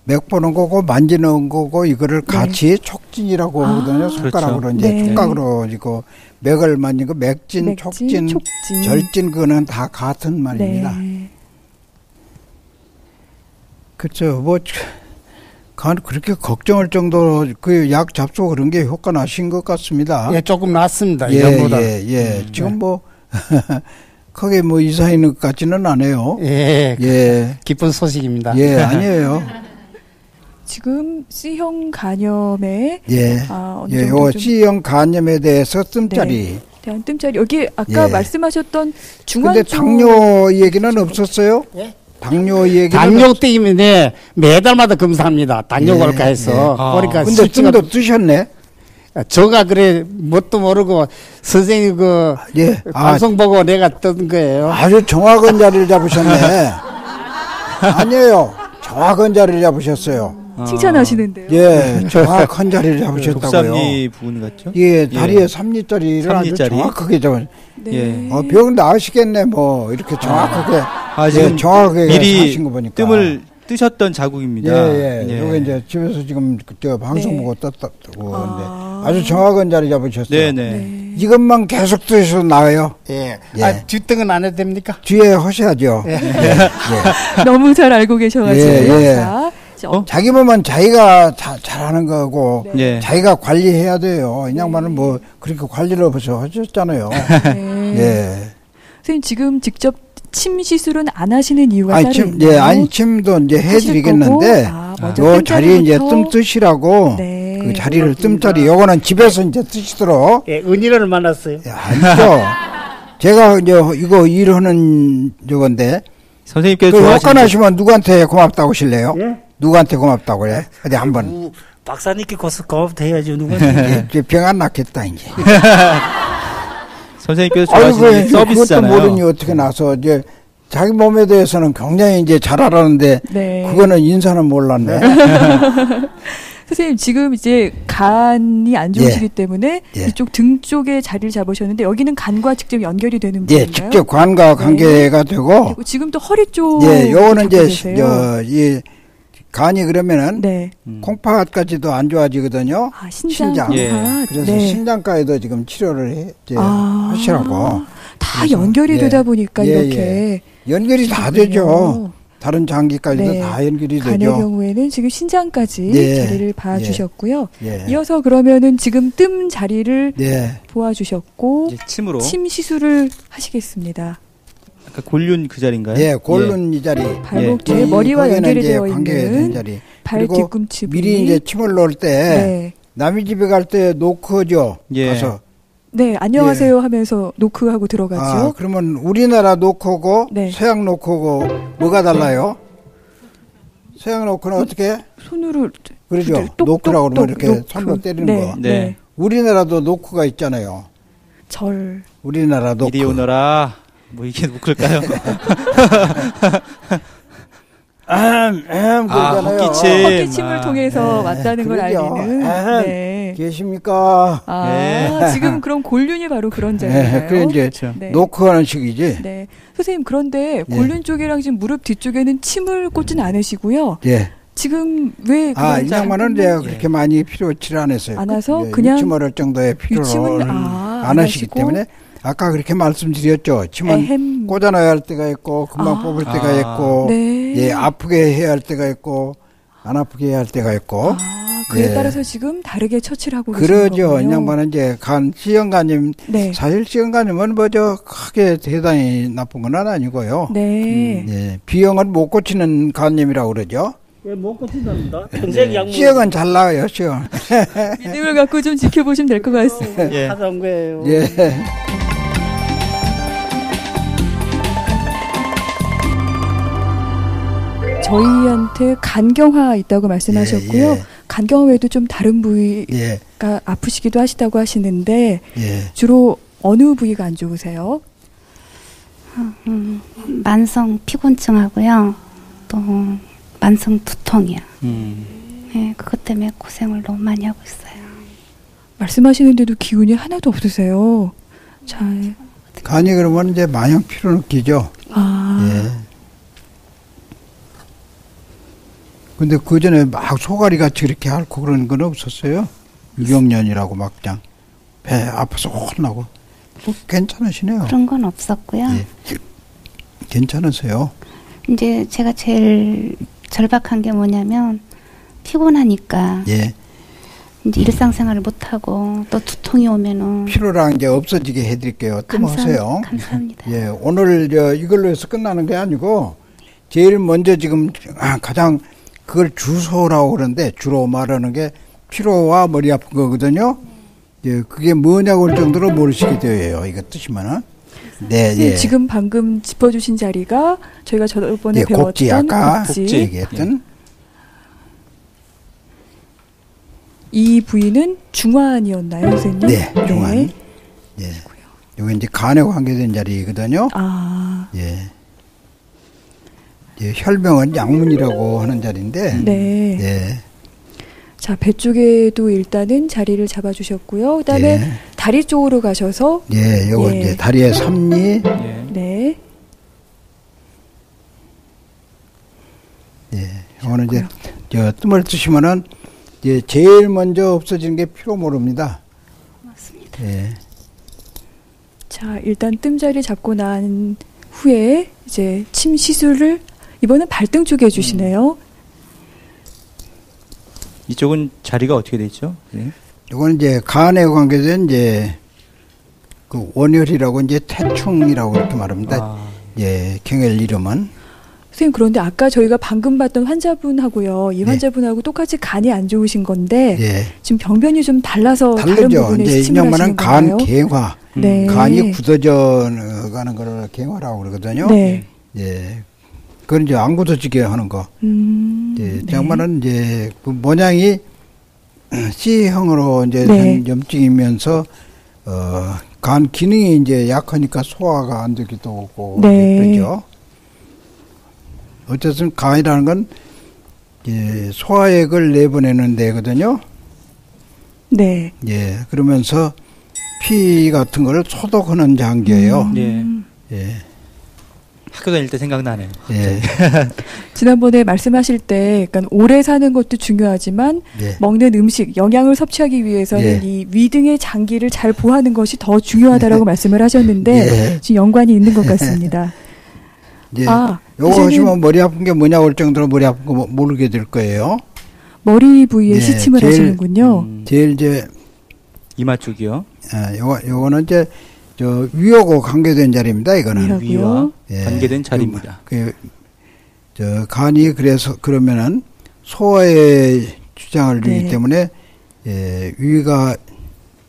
[SPEAKER 3] 맥 보는 거고 만지는 거고 이거를 같이 촉진이라고 하거든요. 손가락으로
[SPEAKER 1] 그렇죠.
[SPEAKER 3] 이제 촉각으로 이거 맥을 만지고 맥진, 촉진, 절진 그거는 다 같은 말입니다. 그렇죠. 뭐 그렇게 걱정할 정도로 그 약 잡수고 그런 게 효과 나신 것 같습니다.
[SPEAKER 5] 예, 조금 낫습니다. 이전보다.
[SPEAKER 3] 지금 뭐 크게 뭐 이상 있는 것 같지는 않아요.
[SPEAKER 5] 기쁜 소식입니다.
[SPEAKER 3] 아니에요.
[SPEAKER 2] 지금 C형 간염에
[SPEAKER 3] 요 C형 간염에 대해서 뜸자리.
[SPEAKER 2] 대한 뜸자리 여기 아까 말씀하셨던 중환.
[SPEAKER 3] 근데 당뇨 얘기는 없었어요? 당뇨 얘기는
[SPEAKER 5] 당뇨 때문에 매달마다 검사합니다. 당뇨 걸까 해서. 그러니까
[SPEAKER 3] 근데 뜸도 뜨셨네.
[SPEAKER 5] 저가 그래 뭣도 모르고 선생님 방송 보고 내가 뜬 거예요.
[SPEAKER 3] 아주 정확한 자리를 잡으셨네. 아니에요. 정확한 자리를 잡으셨어요.
[SPEAKER 2] 칭찬하시는데요.
[SPEAKER 3] 정확한 자리를 잡으셨다고요.
[SPEAKER 1] 복삼리 부분 같죠?
[SPEAKER 3] 다리에 3리짜리를 아주 정확하게 잡은. 병 나으시겠네, 뭐 이렇게 정확하게.
[SPEAKER 1] 지금
[SPEAKER 3] 정확하게
[SPEAKER 1] 미리
[SPEAKER 3] 하신 거 보니까.
[SPEAKER 1] 뜸을 뜨셨던 자국입니다.
[SPEAKER 3] 요게 이제 집에서 지금 방송 보고 떴다고 하는데 아주 정확한 자리 잡으셨어요. 이것만 계속 뜨셔서 나와요.
[SPEAKER 5] 뒷등은 안 해도 됩니까?
[SPEAKER 3] 뒤에 하셔야죠.
[SPEAKER 2] 너무 잘 알고 계셔가지고.
[SPEAKER 3] 자기 몸은 자기가 잘하는 거고 자기가 관리해야 돼요. 이 양반은 뭐 그렇게 관리를 벌써 하셨잖아요.
[SPEAKER 2] 선생님 지금 직접 침 시술은 안 하시는 이유가 따로 있나요?
[SPEAKER 3] 침도 이제 해드리겠는데 요 자리에 이제 뜸 뜨시라고 그 자리를 뜸자리 요거는 집에서 이제 뜨시도록.
[SPEAKER 5] 은희를 만났어요.
[SPEAKER 3] 아니죠. 제가 이제 이거 일하는 저건데.
[SPEAKER 1] 선생님께서
[SPEAKER 3] 그 효과 나시면 누구한테 고맙다고 하실래요? 누구한테 고맙다고 그래? 어디 한번.
[SPEAKER 5] 박사님께 고맙다 해야죠. 누구한테.
[SPEAKER 3] 이제 병 안 낫겠다 이제.
[SPEAKER 1] 선생님께서 좋아하시는 서비스잖아요.
[SPEAKER 3] 그것도 모르니 어떻게 나서 이제 자기 몸에 대해서는 굉장히 이제 잘 알았는데 그거는 인사는 몰랐네.
[SPEAKER 2] 선생님 지금 이제 간이 안 좋으시기 때문에 이쪽 등 쪽에 자리를 잡으셨는데 여기는 간과 직접 연결이 되는 부분인가요?
[SPEAKER 3] 직접 간과 관계가 되고.
[SPEAKER 2] 그리고 지금 또 허리 쪽.
[SPEAKER 3] 요거는 이제 이 간이 그러면은 콩팥까지도 안 좋아지거든요.
[SPEAKER 2] 신장.
[SPEAKER 3] 그래서 신장까지도 지금 치료를 하시라고.
[SPEAKER 2] 다 연결이 되다 보니까 이렇게
[SPEAKER 3] 연결이 다 되죠. 다른 장기까지도
[SPEAKER 2] 네.
[SPEAKER 3] 다 연결이 되죠.
[SPEAKER 2] 간의 경우에는 지금 신장까지
[SPEAKER 3] 예.
[SPEAKER 2] 자리를 봐주셨고요.
[SPEAKER 3] 예.
[SPEAKER 2] 이어서 그러면은 지금 뜸 자리를
[SPEAKER 3] 예.
[SPEAKER 2] 보아주셨고
[SPEAKER 1] 이제 침으로
[SPEAKER 2] 침 시술을 하시겠습니다.
[SPEAKER 1] 아까 골륜 그 자리인가요?
[SPEAKER 3] 예, 골른 이 자리.
[SPEAKER 2] 발목
[SPEAKER 1] 예.
[SPEAKER 2] 뒤에 머리와
[SPEAKER 3] 거기는
[SPEAKER 2] 연결이
[SPEAKER 3] 이제
[SPEAKER 2] 되어
[SPEAKER 3] 관계된
[SPEAKER 2] 있는
[SPEAKER 3] 자리.
[SPEAKER 2] 발
[SPEAKER 3] 그리고
[SPEAKER 2] 뒤꿈치 부위.
[SPEAKER 3] 미리 이제 침을 놓을 때
[SPEAKER 2] 네.
[SPEAKER 3] 남의 집에 갈 때 노크죠.
[SPEAKER 1] 예.
[SPEAKER 3] 가서.
[SPEAKER 2] 네, 안녕하세요 하면서 노크하고 들어가죠.
[SPEAKER 3] 아, 그러면 우리나라 노크하고
[SPEAKER 2] 네.
[SPEAKER 3] 서양 노크하고 뭐가 달라요? 서양 노크는 어떻게?
[SPEAKER 2] 손으로
[SPEAKER 3] 그러죠.
[SPEAKER 2] 똑,
[SPEAKER 3] 노크라고
[SPEAKER 2] 똑,
[SPEAKER 3] 그러면 이렇게
[SPEAKER 2] 노크.
[SPEAKER 3] 손으로 때리는
[SPEAKER 2] 네,
[SPEAKER 3] 거.
[SPEAKER 1] 네.
[SPEAKER 2] 네.
[SPEAKER 3] 우리나라도 노크가 있잖아요.
[SPEAKER 2] 절.
[SPEAKER 3] 우리나라 노크.
[SPEAKER 1] 이리 오너라. 뭐 이게 누굴까요?
[SPEAKER 3] 그러잖아요.
[SPEAKER 1] 헛기침.
[SPEAKER 2] 헛기침을 통해서
[SPEAKER 3] 네,
[SPEAKER 2] 왔다는 걸
[SPEAKER 3] 그러죠.
[SPEAKER 2] 알리는. 네.
[SPEAKER 3] 계십니까?
[SPEAKER 2] 아,
[SPEAKER 1] 네.
[SPEAKER 2] 지금 그럼 골륜이 바로 그런 자리예요.
[SPEAKER 3] 그래 이제
[SPEAKER 1] 그렇죠.
[SPEAKER 2] 네.
[SPEAKER 3] 노크하는 식이지.
[SPEAKER 2] 네. 선생님, 그런데 골륜 쪽이랑 지금 무릎 뒤쪽에는 침을 꽂진 않으시고요.
[SPEAKER 3] 예.
[SPEAKER 2] 지금 왜 그런
[SPEAKER 3] 이 양반은 이제 그렇게 많이 필요치 않았어요.
[SPEAKER 2] 안 와서
[SPEAKER 3] 예,
[SPEAKER 2] 그냥
[SPEAKER 3] 유침을 정도의
[SPEAKER 2] 유침은
[SPEAKER 3] 필요를 안 하시기
[SPEAKER 2] 하시고?
[SPEAKER 3] 때문에 아까 그렇게 말씀드렸죠. 침은
[SPEAKER 2] 에헴.
[SPEAKER 3] 꽂아놔야 할 때가 있고 금방 뽑을 때가 있고
[SPEAKER 2] 네.
[SPEAKER 3] 예, 아프게 해야 할 때가 있고 안 아프게 해야 할 때가 있고
[SPEAKER 2] 그에
[SPEAKER 3] 예.
[SPEAKER 2] 따라서 지금 다르게 처치를 하고 계시는
[SPEAKER 3] 그러죠.
[SPEAKER 2] 거군요.
[SPEAKER 3] 이 양반은 이제 시형간염
[SPEAKER 2] 네.
[SPEAKER 3] 사실 시형간염은 뭐죠 크게 대단히 나쁜 건 아니고요.
[SPEAKER 2] 네.
[SPEAKER 3] 예, B형은 못 고치는 간염이라고 그러죠.
[SPEAKER 5] 왜 못 고친답니다. 평생 약물
[SPEAKER 3] C형은 잘 나와요. C형.
[SPEAKER 2] 믿음을 갖고 좀 지켜보시면 될 것 같습니다.
[SPEAKER 1] 예.
[SPEAKER 5] 하던 거예요.
[SPEAKER 3] 예.
[SPEAKER 2] 저희한테 간경화 있다고 말씀하셨고요.
[SPEAKER 3] 예, 예.
[SPEAKER 2] 간경화 외에도 좀 다른 부위가
[SPEAKER 3] 예.
[SPEAKER 2] 아프시기도 하시다고 하시는데
[SPEAKER 3] 예.
[SPEAKER 2] 주로 어느 부위가 안 좋으세요?
[SPEAKER 6] 만성 피곤증하고요. 또 만성 두통이요. 네, 그것 때문에 고생을 너무 많이 하고 있어요.
[SPEAKER 2] 말씀하시는데도 기운이 하나도 없으세요. 자,
[SPEAKER 3] 간이 그러면 이제 마냥 피로 느끼죠. 예. 근데 그 전에 막 소가리 같이 이렇게 앓고 그런 건 없었어요. 유경련이라고 막 그냥 배 아파서 혼나고. 뭐 괜찮으시네요.
[SPEAKER 6] 그런 건 없었고요.
[SPEAKER 3] 예. 괜찮으세요.
[SPEAKER 6] 이제 제가 제일 절박한 게 뭐냐면 피곤하니까
[SPEAKER 3] 예.
[SPEAKER 6] 이제 일상생활을 못 하고 또 두통이 오면은
[SPEAKER 3] 피로랑 이제 없어지게 해드릴게요. 뜸하세요.
[SPEAKER 6] 감사합니다.
[SPEAKER 3] 예. 오늘 이걸로 해서 끝나는 게 아니고 제일 먼저 지금 가장 그걸 주소라고 그러는데 주로 말하는 게 피로와 머리 아픈 거거든요. 예, 그게 뭐냐고 할 정도로 모르시게 되어요. 이거 뜨시면은. 네, 예.
[SPEAKER 2] 지금 방금 짚어주신 자리가 저희가 저번에
[SPEAKER 3] 예,
[SPEAKER 2] 배웠던
[SPEAKER 3] 곡지 아까
[SPEAKER 2] 곡지.
[SPEAKER 3] 얘기했던.
[SPEAKER 2] 이 부위는 중환이었나요, 선생님?
[SPEAKER 3] 네, 중환. 예. 여기 이제 간에 관계된 자리거든요. 예. 예, 혈병은 양문이라고 하는 자리인데.
[SPEAKER 2] 네.
[SPEAKER 3] 예.
[SPEAKER 2] 자, 배 쪽에도 일단은 자리를 잡아주셨고요. 그다음에
[SPEAKER 3] 예.
[SPEAKER 2] 다리 쪽으로 가셔서
[SPEAKER 3] 예, 요거 이제 다리에 삼리.
[SPEAKER 2] 네.
[SPEAKER 3] 예. 요거는 이제 뜸을 뜨시면은 이제 제일 먼저 없어지는 게 피로 모릅니다.
[SPEAKER 6] 맞습니다.
[SPEAKER 3] 예.
[SPEAKER 2] 자, 일단 뜸 자리 잡고 난 후에 이제 침 시술을 이번엔 발등 쪽에 해주시네요.
[SPEAKER 1] 이쪽은 자리가 어떻게 되죠? 네.
[SPEAKER 3] 요거는 이제 간에 관계된 이제 그 원혈이라고 이제 태충이라고 이렇게 말합니다. 예, 경혈 이름은.
[SPEAKER 2] 선생님, 그런데 아까 저희가 방금 봤던 환자분하고요, 이 환자분하고 똑같이 간이 안 좋으신 건데
[SPEAKER 3] 예.
[SPEAKER 2] 지금 병변이 좀 달라서 다른
[SPEAKER 3] 다르죠.
[SPEAKER 2] 부분에
[SPEAKER 3] 이제
[SPEAKER 2] 침을 하시는
[SPEAKER 3] 이년만은
[SPEAKER 2] 건가요?
[SPEAKER 3] 간 갱화.
[SPEAKER 2] 네.
[SPEAKER 3] 간이 굳어져 가는 걸 갱화라고 그러거든요.
[SPEAKER 2] 네.
[SPEAKER 3] 예. 그건 이제 안 굳어지게 하는 거. 예.
[SPEAKER 2] 네.
[SPEAKER 3] 양반은 이제 그 모양이 C형으로 이제
[SPEAKER 2] 네.
[SPEAKER 3] 된 염증이면서 간 기능이 이제 약하니까 소화가 안 되기도 하고
[SPEAKER 2] 네.
[SPEAKER 3] 그러죠. 어쨌든 간이라는 건 예, 소화액을 내보내는 데거든요.
[SPEAKER 2] 네.
[SPEAKER 3] 예, 그러면서 피 같은 걸 소독하는 장기예요.
[SPEAKER 1] 예.
[SPEAKER 3] 예.
[SPEAKER 1] 학교 다닐 때 생각나네요.
[SPEAKER 3] 예.
[SPEAKER 2] 지난번에 말씀하실 때 약간 오래 사는 것도 중요하지만
[SPEAKER 3] 예.
[SPEAKER 2] 먹는 음식, 영양을 섭취하기 위해서는
[SPEAKER 3] 예.
[SPEAKER 2] 이 위 등의 장기를 잘 보호하는 것이 더 중요하다라고 말씀을 하셨는데
[SPEAKER 3] 예.
[SPEAKER 2] 지금 연관이 있는 것 같습니다.
[SPEAKER 3] 예. 요거 하시면 머리 아픈 게 뭐냐 올 정도로 머리 아픈 거 모르게 될 거예요.
[SPEAKER 2] 머리 부위에 네, 시침을 하시는군요.
[SPEAKER 3] 제일 이제
[SPEAKER 1] 이마 쪽이요.
[SPEAKER 3] 요거는 이제 저 위하고 관계된 자리입니다. 이거는
[SPEAKER 1] 위와 관계된 자리입니다.
[SPEAKER 3] 저 간이 그래서 그러면은 소화에 주장을 주기 때문에 위가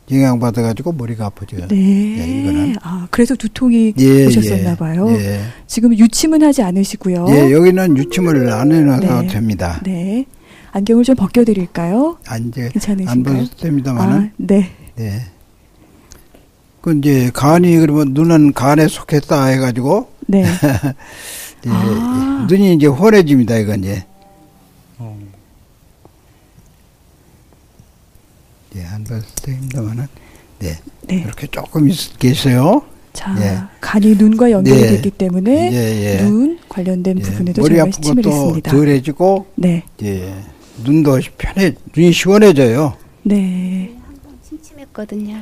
[SPEAKER 3] 영향받아가지고 머리가 아프죠.
[SPEAKER 2] 네.
[SPEAKER 3] 이거는.
[SPEAKER 2] 그래서 두통이 오셨었나 봐요. 지금 유침은 하지 않으시고요.
[SPEAKER 3] 여기는 유침을 안 해놔도 됩니다.
[SPEAKER 2] 네. 안경을 좀 벗겨드릴까요?
[SPEAKER 3] 이제
[SPEAKER 2] 괜찮으신가요?
[SPEAKER 3] 안 벗어도 됩니다만은.
[SPEAKER 2] 네.
[SPEAKER 3] 네. 그 이제 간이 그러면 눈은 간에 속했다 해가지고.
[SPEAKER 2] 네.
[SPEAKER 3] 눈이 이제 환해집니다. 이건 이제. 안 벗어도 됩니다만은. 네. 이렇게 조금 계세요.
[SPEAKER 2] 자, 간이 눈과 연결이 됐기 때문에 눈 관련된 부분에도
[SPEAKER 3] 머리
[SPEAKER 2] 저희가
[SPEAKER 3] 아픈
[SPEAKER 2] 시침을
[SPEAKER 3] 것도
[SPEAKER 2] 했습니다.
[SPEAKER 3] 덜해지고, 눈도 눈이 시원해져요.
[SPEAKER 2] 네.
[SPEAKER 6] 한번 침침했거든요.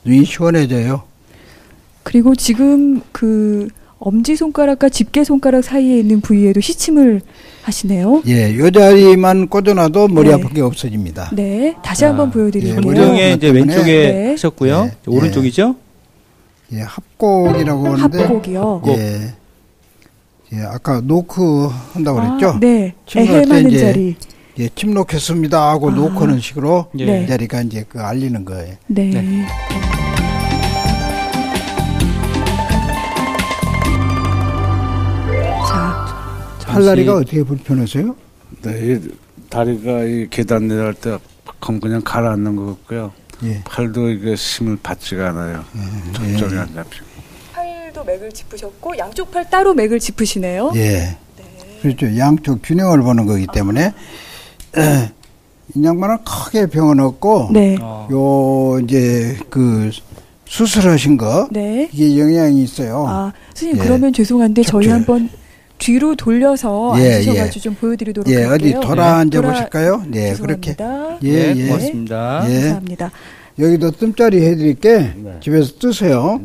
[SPEAKER 3] 눈이 시원해져요.
[SPEAKER 2] 그리고 지금 그 엄지 손가락과 집게 손가락 사이에 있는 부위에도 시침을 하시네요.
[SPEAKER 3] 요 자리만 꽂아놔도 머리 아픈 게 없어집니다.
[SPEAKER 2] 네, 다시 한번 보여드릴게요.
[SPEAKER 1] 머리에 이제 왼쪽에 하셨고요. 오른쪽이죠?
[SPEAKER 3] 합곡이라고 하는데.
[SPEAKER 2] 합곡이요.
[SPEAKER 3] 아까 노크 한다고 그랬죠?
[SPEAKER 2] 네. 에헤마는 자리.
[SPEAKER 3] 침 놓겠습니다 하고 노크는 식으로 이 자리가 이제 그 알리는 거예요.
[SPEAKER 2] 네.
[SPEAKER 3] 팔다리가 어떻게 불편하세요?
[SPEAKER 7] 네, 다리가 이 계단 내려갈 때 그냥 가라앉는 것 같고요. 팔도 이게 힘을 받지가 않아요. 적절히 안 잡히고.
[SPEAKER 2] 팔도 맥을 짚으셨고 양쪽 팔 따로 맥을 짚으시네요.
[SPEAKER 3] 그렇죠. 양쪽 균형을 보는 거기 때문에 이 양반은 크게 병은 없고 요 이제 그 수술하신 거 이게 영향이 있어요.
[SPEAKER 2] 선생님 그러면 죄송한데 저희 한번 뒤로 돌려서 앉으셔가지고 좀 보여드리도록 할게요.
[SPEAKER 3] 어디 돌아 앉아 보실까요?
[SPEAKER 2] 그렇게.
[SPEAKER 1] 고맙습니다.
[SPEAKER 2] 감사합니다.
[SPEAKER 3] 여기도 뜸자리 해드릴게. 집에서 뜨세요.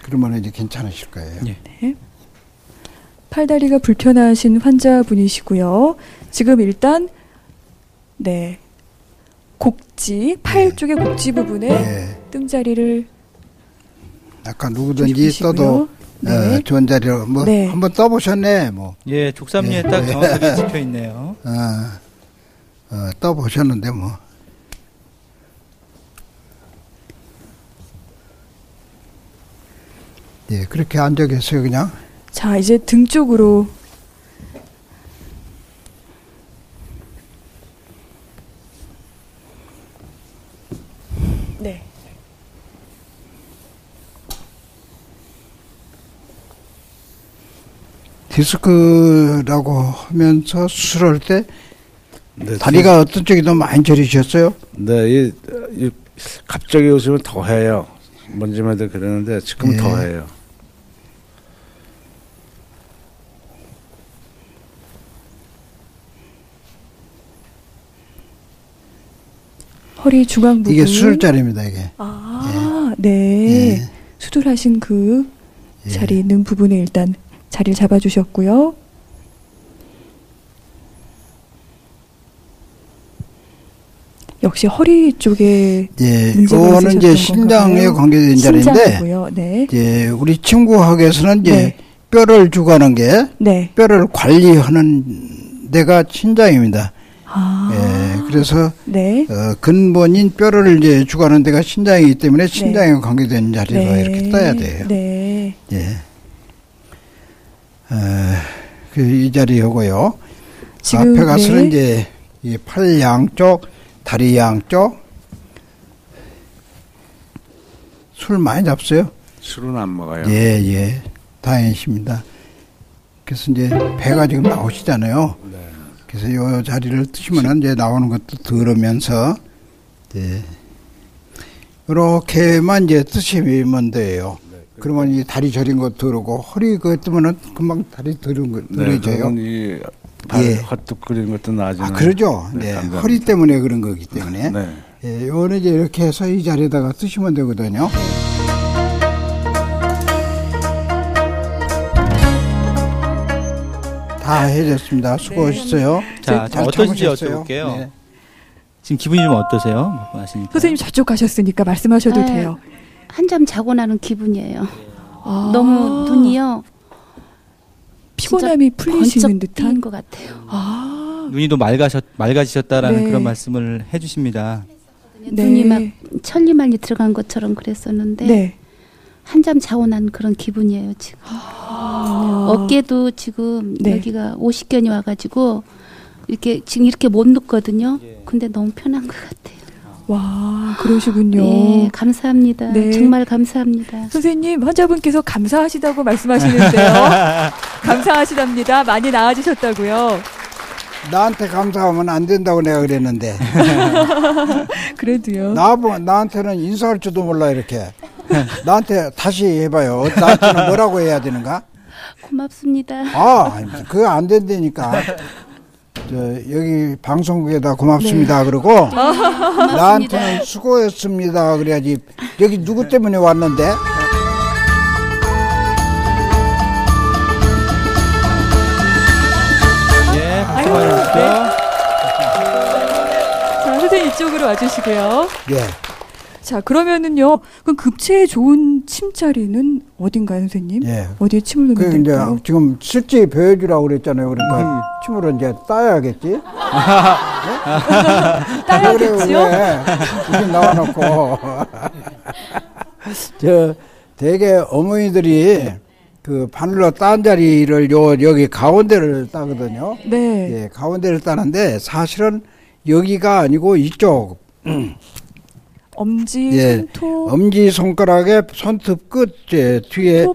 [SPEAKER 3] 그러면 이제 괜찮으실 거예요.
[SPEAKER 2] 팔다리가 불편하신 환자분이시고요. 지금 일단 곡지, 팔 쪽의 곡지 부분에 뜸자리를
[SPEAKER 3] 아까 누구든지 떠도 좋은 자리로 한번 떠보셨네.
[SPEAKER 1] 족삼리에 딱 정확하게 찍혀 있네요.
[SPEAKER 3] 떠보셨는데 뭐. 그렇게 앉아 계세요 그냥.
[SPEAKER 2] 자, 이제 등 쪽으로
[SPEAKER 3] 디스크라고 하면서 수술할 때 다리가 어떤 쪽이 더 많이 저리셨어요?
[SPEAKER 7] 네, 갑자기 오시면 더 해요. 먼지마다 그러는데 지금 더 해요.
[SPEAKER 2] 허리 중앙 부분.
[SPEAKER 3] 이게 수술자리입니다, 이게.
[SPEAKER 2] 수술하신 그 자리 있는 부분에 일단 자리를 잡아주셨고요. 역시 허리 쪽에 문제가
[SPEAKER 3] 이거는 이제 신장에 관계된 자리인데, 우리 친구학에서는 이제 뼈를 주관하는 게 뼈를 관리하는 데가 신장입니다. 그래서 근본인 뼈를 이제 주관하는 데가 신장이기 때문에 신장에 관계된 자리로 이렇게 떠야 돼요. 이 자리하고요. 앞에 가서는 이제 이 팔 양쪽, 다리 양쪽. 술 많이 잡어요?
[SPEAKER 7] 술은 안 먹어요.
[SPEAKER 3] 다행이십니다. 그래서 이제 배가 지금 나오시잖아요. 그래서 이 자리를 뜨시면은 이제 나오는 것도 들으면서, 이렇게만 이제 뜨시면 돼요. 그러면 이 다리 저린 거 들고 허리 그거 뜨면은 금방 다리 들은 거 늘어져요.
[SPEAKER 7] 헛뚝거리는 것도 나아지는.
[SPEAKER 3] 그러죠. 허리 때문에 그런 거기 때문에. 요거는 이제 이렇게 해서 이 자리에다가 뜨시면 되거든요. 다 해줬습니다. 수고하셨어요.
[SPEAKER 1] 네. 자, 어떠신지 여쭤볼게요. 네. 지금 기분이 좀 어떠세요?
[SPEAKER 2] 선생님 저쪽 가셨으니까 말씀하셔도 돼요.
[SPEAKER 6] 한잠 자고 나는 기분이에요. 너무 눈이요.
[SPEAKER 2] 피곤함이 풀리시는 듯한
[SPEAKER 6] 것 같아요.
[SPEAKER 1] 눈이 또 맑아지셨다라는 그런 말씀을 해주십니다.
[SPEAKER 6] 눈이 막 천리말리 들어간 것처럼 그랬었는데 한잠 자고 난 그런 기분이에요 지금. 어깨도 지금 여기가 50견이 와가지고 지금 이렇게 못 눕거든요. 근데 너무 편한 것 같아요.
[SPEAKER 2] 와, 그러시군요.
[SPEAKER 6] 네, 감사합니다. 네. 정말 감사합니다.
[SPEAKER 2] 선생님, 환자분께서 감사하시다고 말씀하시는데요. 감사하시답니다. 많이 나아지셨다고요.
[SPEAKER 3] 나한테 감사하면 안 된다고 내가 그랬는데.
[SPEAKER 2] 그래도요.
[SPEAKER 3] 나한테는 인사할 줄도 몰라 이렇게. 나한테 다시 해봐요. 나한테는 뭐라고 해야 되는가?
[SPEAKER 6] 고맙습니다.
[SPEAKER 3] 그거 안 된다니까. 여기 방송국에다 고맙습니다. 그러고 나한테는 수고했습니다. 그래야지. 여기 누구 때문에 왔는데?
[SPEAKER 1] 예, 수고하셨습니다.
[SPEAKER 2] 자, 선생님 이쪽으로 와주시고요.
[SPEAKER 3] 예.
[SPEAKER 2] 자, 그러면은요. 그럼 급체에 좋은 침자리는 어딘가요, 선생님?
[SPEAKER 3] 예.
[SPEAKER 2] 어디에 침을 넣으면 될까요?
[SPEAKER 3] 이제 지금 실제 배워주라고 그랬잖아요. 그러니까 침으로 이제 따야겠지?
[SPEAKER 2] 따야겠죠?
[SPEAKER 3] 우리 나와놓고. 대개 어머니들이 그 바늘로 딴 자리를 여기 가운데를 따거든요.
[SPEAKER 2] 네.
[SPEAKER 3] 예, 가운데를 따는데 사실은 여기가 아니고 이쪽.
[SPEAKER 2] 엄지, 손톱.
[SPEAKER 3] 엄지 손가락의 손톱 끝 뒤에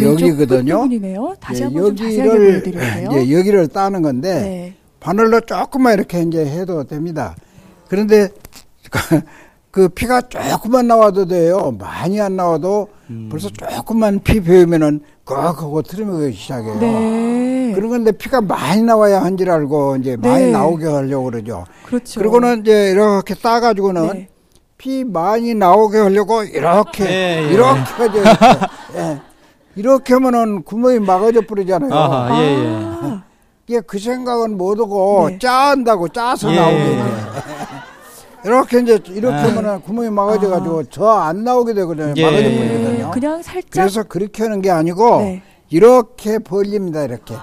[SPEAKER 3] 여기거든요.
[SPEAKER 2] 다시 한번 좀 자세하게 보여드릴게요.
[SPEAKER 3] 여기를 따는 건데 바늘로 조금만 이렇게 이제 해도 됩니다. 그런데 그 피가 조금만 나와도 돼요. 많이 안 나와도 벌써 조금만 피 배우면은 그거 트림하기 시작해요.
[SPEAKER 2] 네.
[SPEAKER 3] 그런 건데 피가 많이 나와야 한 줄 알고 이제 많이 나오게 하려고 그러죠.
[SPEAKER 2] 그렇죠.
[SPEAKER 3] 그리고는 이제 이렇게 따가지고는 피 많이 나오게 하려고 이렇게 하죠. 이렇게 하면은 구멍이 막아져 버리잖아요. 이게 그 생각은 못 하고 짜한다고 짜서 나오게 이렇게 이렇게 하면은 구멍이 막아져가지고 저 안 나오게 되거든요. 막아져 버리거든요.
[SPEAKER 2] 그냥 살짝.
[SPEAKER 3] 그래서 그렇게 하는 게 아니고 이렇게 벌립니다. 이렇게.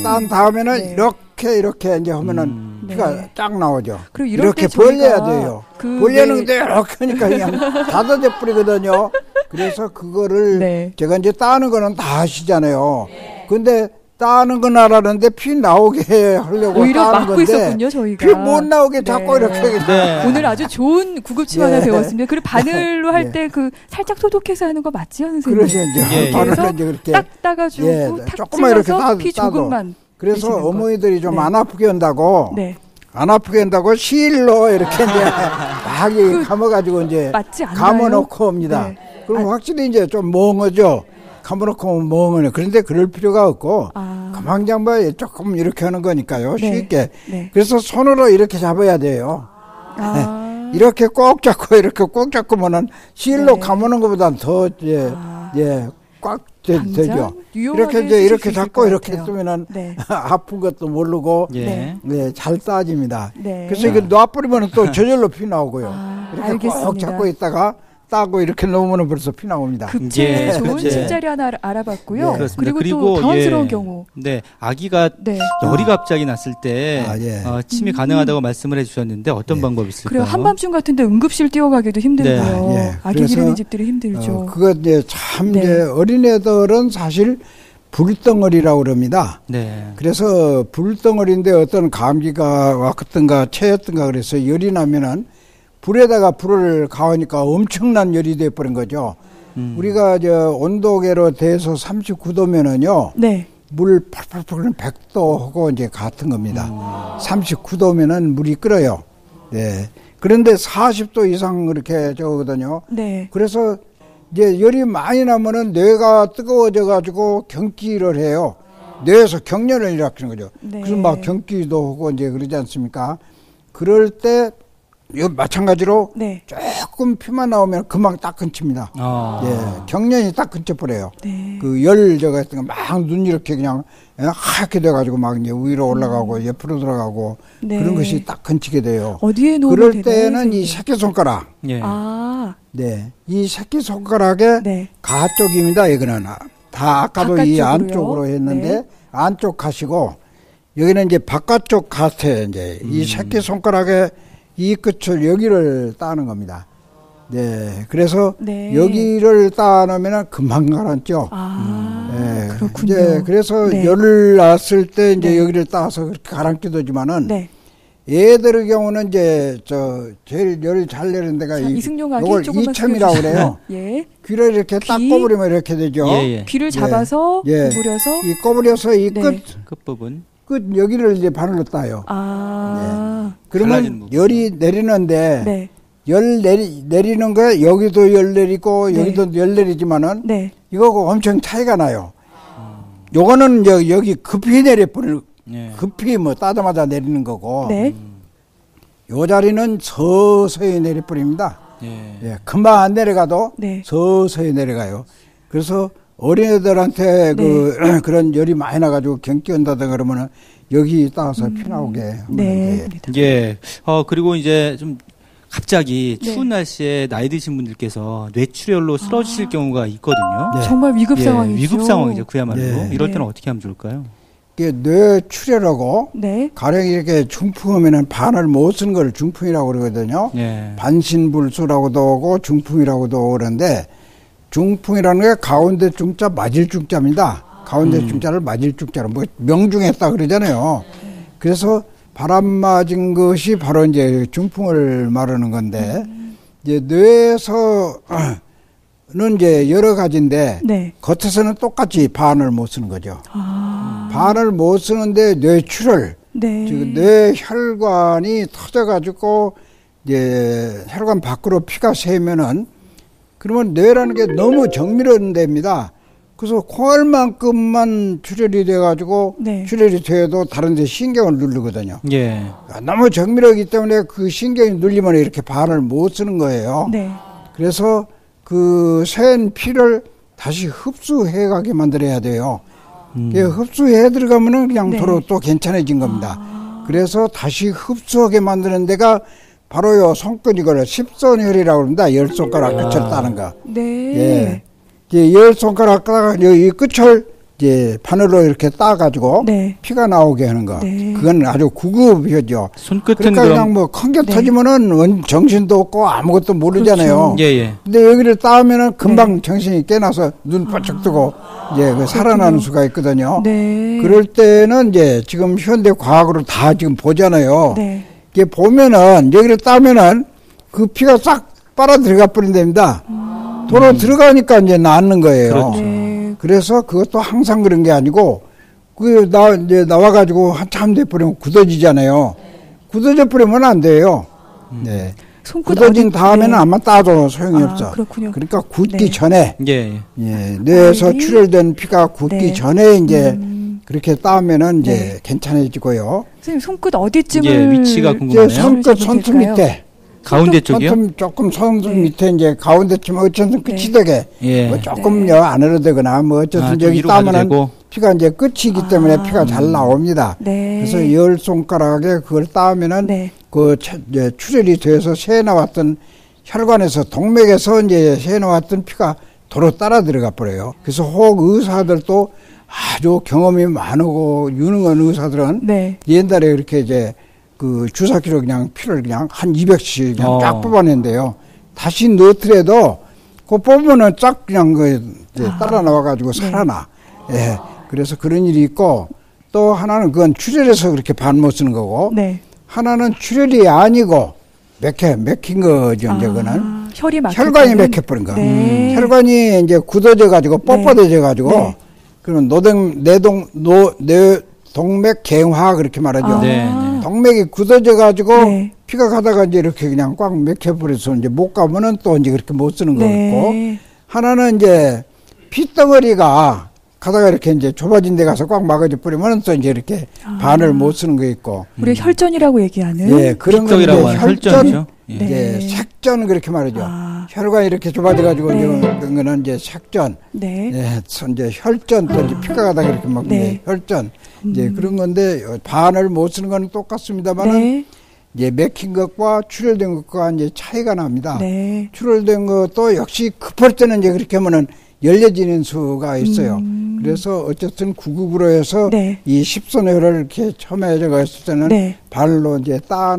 [SPEAKER 3] 딴 다음에는 이렇게 이제 하면은 피가 쫙 나오죠. 이렇게 벌려야 돼요. 벌려는데 이렇게 하니까 그냥 닫아져 버리거든요. 그래서 그거를 제가 이제 따는 거는 다 아시잖아요. 근데 따는 건 알았는데 피 나오게 하려고
[SPEAKER 2] 오히려
[SPEAKER 3] 따는
[SPEAKER 2] 막고
[SPEAKER 3] 건데
[SPEAKER 2] 있었군요, 저희가.
[SPEAKER 3] 피 못 나오게 자꾸 이렇게 하겠다.
[SPEAKER 2] 오늘 아주 좋은 구급침 하나 배웠습니다. 그리고 바늘로 할 때 그 살짝 소독해서 하는 거 맞지요, 선생님?
[SPEAKER 3] 그러죠. 이제
[SPEAKER 2] 바늘로
[SPEAKER 3] 이제 그렇게
[SPEAKER 2] 딱 따가지고 탁
[SPEAKER 3] 조금만 이렇게
[SPEAKER 2] 피 조금만.
[SPEAKER 3] 그래서 어머니들이 좀 안 아프게 한다고 안 아프게 한다고 실로 이렇게 이제 막 감아가지고 이제 감아놓고 옵니다. 그럼 확실히 이제 좀 멍하죠. 감아놓고 오면 멍하네. 그런데 그럴 필요가 없고 가망장바에 조금 이렇게 하는 거니까요. 쉽게. 그래서 손으로 이렇게 잡아야 돼요. 이렇게 꼭 잡고 이렇게 꼭 잡고면은 실로 감아놓은 것보다는 더 꽉 되죠. 이렇게 이제 이렇게 잡고 이렇게 쓰면은 아픈 것도 모르고 잘 따집니다. 그래서 이게 놔버리면 또 저절로 피 나오고요. 이렇게 꼭 잡고 있다가 따고 이렇게 놓으면 벌써 피 나옵니다.
[SPEAKER 2] 급체 좋은 침자리 하나 알아봤고요. 그리고 또 당황스러운 경우.
[SPEAKER 1] 아기가 열이 갑자기 났을 때 침이 가능하다고 말씀을 해주셨는데 어떤 방법이 있을까요?
[SPEAKER 2] 그래요. 한밤중 같은데 응급실 뛰어가기도 힘들고요. 아기 기르는 집들이 힘들죠.
[SPEAKER 3] 그거 이제 참 이제 어린애들은 사실 불덩어리라고 그럽니다. 그래서 불덩어리인데 어떤 감기가 왔던가 체였던가 그래서 열이 나면은 불에다가 불을 가하니까 엄청난 열이 돼버린 거죠. 우리가 온도계로 대서 39도면은요. 물 펄펄펄 100도하고 이제 같은 겁니다. 39도면은 물이 끓어요. 그런데 40도 이상 그렇게 저거거든요. 그래서 이제 열이 많이 나면은 뇌가 뜨거워져 가지고 경기를 해요. 뇌에서 경련을 일으키는 거죠. 그래서 막 경기도 하고 이제 그러지 않습니까? 그럴 때 마찬가지로 네. 조금 피만 나오면 금방 딱 끊칩니다. 예, 경련이 딱 끊쳐버려요. 네. 그 열 저거 같은 거 막 눈 이렇게 그냥 하얗게 돼가지고 막 이제 위로 올라가고 옆으로 들어가고 네. 그런 것이 딱 끊치게 돼요.
[SPEAKER 2] 어디에 놓으면
[SPEAKER 3] 그럴 때는 이 새끼손가락. 예. 네, 이 새끼손가락의 네. 가 쪽입니다. 이거는 다 아까도 바깥쪽으로요? 이 안쪽으로 했는데 네. 안쪽 가시고 여기는 이제 바깥쪽 갓에 이제 이 새끼손가락의 이 끝을 여기를 따는 겁니다. 네. 그래서 네. 여기를 따놓으면 금방 가라앉죠.
[SPEAKER 2] 네. 그렇군요.
[SPEAKER 3] 이제 그래서 네. 열을 놨을 때 이제 네. 여기를 따서 그렇게 가라앉기도 하지만은 네. 얘들의 경우는 이제 제일 열이 잘 내는 데가 이걸 이첨이라고 그래요. 예. 귀를 이렇게 딱 꼬부리면 이렇게 되죠.
[SPEAKER 2] 예. 귀를 잡아서
[SPEAKER 3] 예.
[SPEAKER 2] 꼬부려서
[SPEAKER 3] 이 꼬부려서 이
[SPEAKER 2] 네.
[SPEAKER 1] 끝부분
[SPEAKER 3] 끝 여기를 이제 바늘로 따요. 네. 그러면 열이 내리는데 네. 열 내리는 거에 여기도 열 내리고 네. 여기도 열 내리지만은 네. 이거하고 엄청 차이가 나요. 요거는 여기 급히 내려버리는 네. 급히 뭐 따자마자 내리는 거고 네. 요 자리는 서서히 내려버립니다. 네. 예, 금방 안 내려가도 네. 서서히 내려가요. 그래서 어린애들한테 네. 그런 열이 많이 나가지고 경기 온다든가 그러면은 여기 따라서 피 나오게 하는
[SPEAKER 2] 네.
[SPEAKER 1] 예. 그리고 이제 좀 갑자기 네. 추운 날씨에 나이 드신 분들께서 뇌출혈로 쓰러지실 경우가 있거든요.
[SPEAKER 2] 네. 정말 위급 상황이죠.
[SPEAKER 1] 위급 상황이죠. 그야말로.
[SPEAKER 3] 네.
[SPEAKER 1] 이럴 때는
[SPEAKER 2] 네.
[SPEAKER 1] 어떻게 하면 좋을까요?
[SPEAKER 3] 이게 뇌출혈하고
[SPEAKER 2] 네.
[SPEAKER 3] 가령 이렇게 중풍하면은 반을 못 쓴 걸 중풍이라고 그러거든요. 네. 반신불수라고도 하고 중풍이라고도 그러는데 중풍이라는 게 가운데 중자 맞을 중자입니다. 가운데 중자를 맞을 중자로 뭐 명중했다 그러잖아요. 그래서 바람 맞은 것이 바로 이제 중풍을 말하는 건데 이제 뇌에서는 이제 여러 가지인데 네. 겉에서는 똑같이 반을 못 쓰는 거죠. 반을 못 쓰는데 뇌출혈, 네. 즉 뇌혈관이 터져가지고 이제 혈관 밖으로 피가 새면은 그러면 뇌라는 게 너무 정밀한 데입니다. 그래서 콩알만큼만 출혈이 돼가지고 네. 출혈이 돼도 다른 데 신경을 누르거든요. 예. 너무 정밀하기 때문에 그 신경이 눌리면 이렇게 반을 못 쓰는 거예요. 네. 그래서 그 센 피를 다시 흡수해가게 만들어야 돼요. 흡수해 들어가면은 그냥 도로 네. 또 괜찮아진 겁니다. 그래서 다시 흡수하게 만드는 데가 바로요 손끝이거든요. 십선혈이라고 합니다. 10손가락 끝을 따는 거.
[SPEAKER 2] 네.
[SPEAKER 3] 예. 이제 10손가락 따가 이 끝을 이제 바늘로 이렇게 따가지고 네. 피가 나오게 하는 거. 네. 그건 아주 구급이죠.
[SPEAKER 1] 손끝은
[SPEAKER 3] 그러니까 그냥 뭐 큰 게 네. 터지면은 정신도 없고 아무것도 모르잖아요.
[SPEAKER 2] 그렇죠.
[SPEAKER 1] 예.
[SPEAKER 3] 근데 여기를 따면은 금방 네. 정신이 깨나서 눈 번쩍 뜨고 이제 그 살아나는 수가 있거든요.
[SPEAKER 2] 네.
[SPEAKER 3] 그럴 때는 이제 지금 현대 과학으로 다 지금 보잖아요.
[SPEAKER 2] 네.
[SPEAKER 3] 이게 보면은 여기를 따면은 그 피가 싹 빨아 들어가 버린 됩니다. 도로 들어가니까 이제 낫는 거예요.
[SPEAKER 1] 그렇죠.
[SPEAKER 2] 네.
[SPEAKER 3] 그래서 그것도 항상 그런 게 아니고 이제 나와가지고 한참 돼버리면 굳어지잖아요. 굳어져 버리면 안 돼요. 네. 굳어진 다음에는 네. 아마 따도 소용이 없어.
[SPEAKER 2] 그렇군요.
[SPEAKER 3] 그러니까 굳기
[SPEAKER 2] 네.
[SPEAKER 3] 전에
[SPEAKER 1] 예.
[SPEAKER 3] 뇌에서 출혈된 피가 굳기
[SPEAKER 2] 네.
[SPEAKER 3] 전에 이제 그렇게 따면은 이제
[SPEAKER 2] 네.
[SPEAKER 3] 괜찮아지고요.
[SPEAKER 2] 선생님 손끝 어디쯤을
[SPEAKER 1] 예, 위치가 궁금하네요.
[SPEAKER 3] 손끝 손톱 밑에.
[SPEAKER 1] 가운데 쪽이요?
[SPEAKER 3] 조금 손톱 네. 밑에 이제 가운데쯤 어쨌든 끝이
[SPEAKER 2] 네.
[SPEAKER 3] 되게
[SPEAKER 1] 예.
[SPEAKER 3] 뭐 조금요 안으로 되거나 뭐 어쨌든 여기 따면은 피가 이제 끝이기 때문에 피가 잘 나옵니다.
[SPEAKER 2] 네.
[SPEAKER 3] 그래서 10손가락에 그걸 따면은
[SPEAKER 2] 네.
[SPEAKER 3] 그 이제 출혈이 돼서 새 나왔던 혈관에서 동맥에서 이제 새 나왔던 피가 도로 따라 들어가 버려요. 그래서 혹 의사들도 아주 경험이 많고 유능한 의사들은 네. 옛날에 이렇게 이제 그 주사기로 그냥 피를 그냥 한 200씩 그냥 쫙 뽑아낸대요. 다시 넣더라도 그거 뽑으면은 쫙 그냥 따라 나와가지고 살아나. 예. 그래서 그런 일이 있고 또 하나는 그건 출혈해서 그렇게 반 못 쓰는 거고 네. 하나는 출혈이 아니고 맥힌 거죠. 이제 그거는 혈관이 맥혀버린 거.
[SPEAKER 2] 네.
[SPEAKER 3] 혈관이 이제 굳어져가지고 뻣뻣해져가지고 네. 그러면 동맥 갱화 그렇게 말하죠. 동맥이 굳어져가지고 네. 피가 가다가 이제 이렇게 그냥 꽉 맥혀버려서 이제 못 가면은 또 이제 그렇게 못 쓰는
[SPEAKER 2] 네.
[SPEAKER 3] 거고 하나는 이제 피덩어리가 가다가 이렇게 이제 좁아진 데 가서 꽉 막아져 버리면 또 이제 이렇게 반을 못 쓰는 거 있고.
[SPEAKER 2] 우리 혈전이라고 얘기하는.
[SPEAKER 3] 예, 그런 거 혈전. 이제 색전 그렇게 말하죠. 혈관이 이렇게 좁아져가지고 이런 거는 이제 색전. 이제 혈전 또 이제 피가 가다 그렇게 먹는데 혈전. 이제 그런 건데 반을 못 쓰는 건 똑같습니다만은 이제 맥힌 것과 출혈된 것과 이제 차이가 납니다. 출혈된 것도 역시 급할 때는 이제 그렇게 하면은 열려지는 수가 있어요. 그래서 어쨌든 구급으로 해서 이 십선혈을 이렇게 처음에 있을 때는 발로 이제 따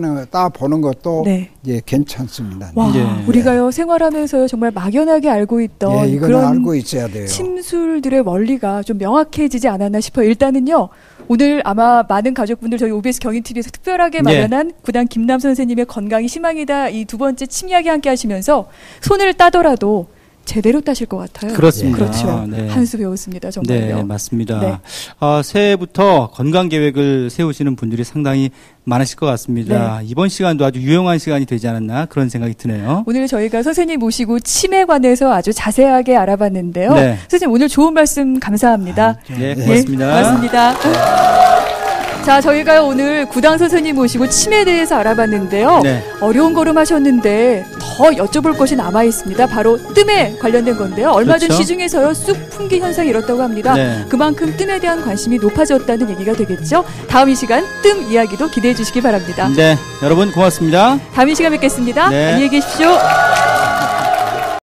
[SPEAKER 3] 보는 것도 이제 괜찮습니다.
[SPEAKER 2] 와, 우리가요 생활하면서요 정말 막연하게 알고 있던
[SPEAKER 3] 이건
[SPEAKER 2] 그런
[SPEAKER 3] 알고 있어야 돼요.
[SPEAKER 2] 침술들의 원리가 좀 명확해지지 않았나 싶어요. 일단은요. 오늘 아마 많은 가족분들 저희 OBS 경인TV에서 특별하게 마련한 구단 김남 선생님의 건강이 희망이다 이 두 번째 침 이야기 함께 하시면서 손을 따더라도 제대로 따실 것 같아요.
[SPEAKER 1] 그렇습니다.
[SPEAKER 2] 그렇죠. 한 수 배웠습니다. 정말요.
[SPEAKER 1] 네, 맞습니다. 새해부터 건강 계획을 세우시는 분들이 상당히 많으실 것 같습니다. 이번 시간도 아주 유용한 시간이 되지 않았나 그런 생각이 드네요.
[SPEAKER 2] 오늘 저희가 선생님 모시고 침에 관해서 아주 자세하게 알아봤는데요. 선생님 오늘 좋은 말씀 감사합니다.
[SPEAKER 1] 고맙습니다.
[SPEAKER 2] 고맙습니다. 자, 저희가 오늘 구당 선생님 모시고 침에 대해서 알아봤는데요. 어려운 걸음 하셨는데 더 여쭤볼 것이 남아 있습니다. 바로 뜸에 관련된 건데요. 얼마 전 시중에서요 쑥 풍기 현상이 일었다고 합니다. 그만큼 뜸에 대한 관심이 높아졌다는 얘기가 되겠죠. 다음 이 시간 뜸 이야기도 기대해 주시기 바랍니다.
[SPEAKER 1] 네, 여러분 고맙습니다.
[SPEAKER 2] 다음 이 시간 뵙겠습니다. 안녕히 계십시오.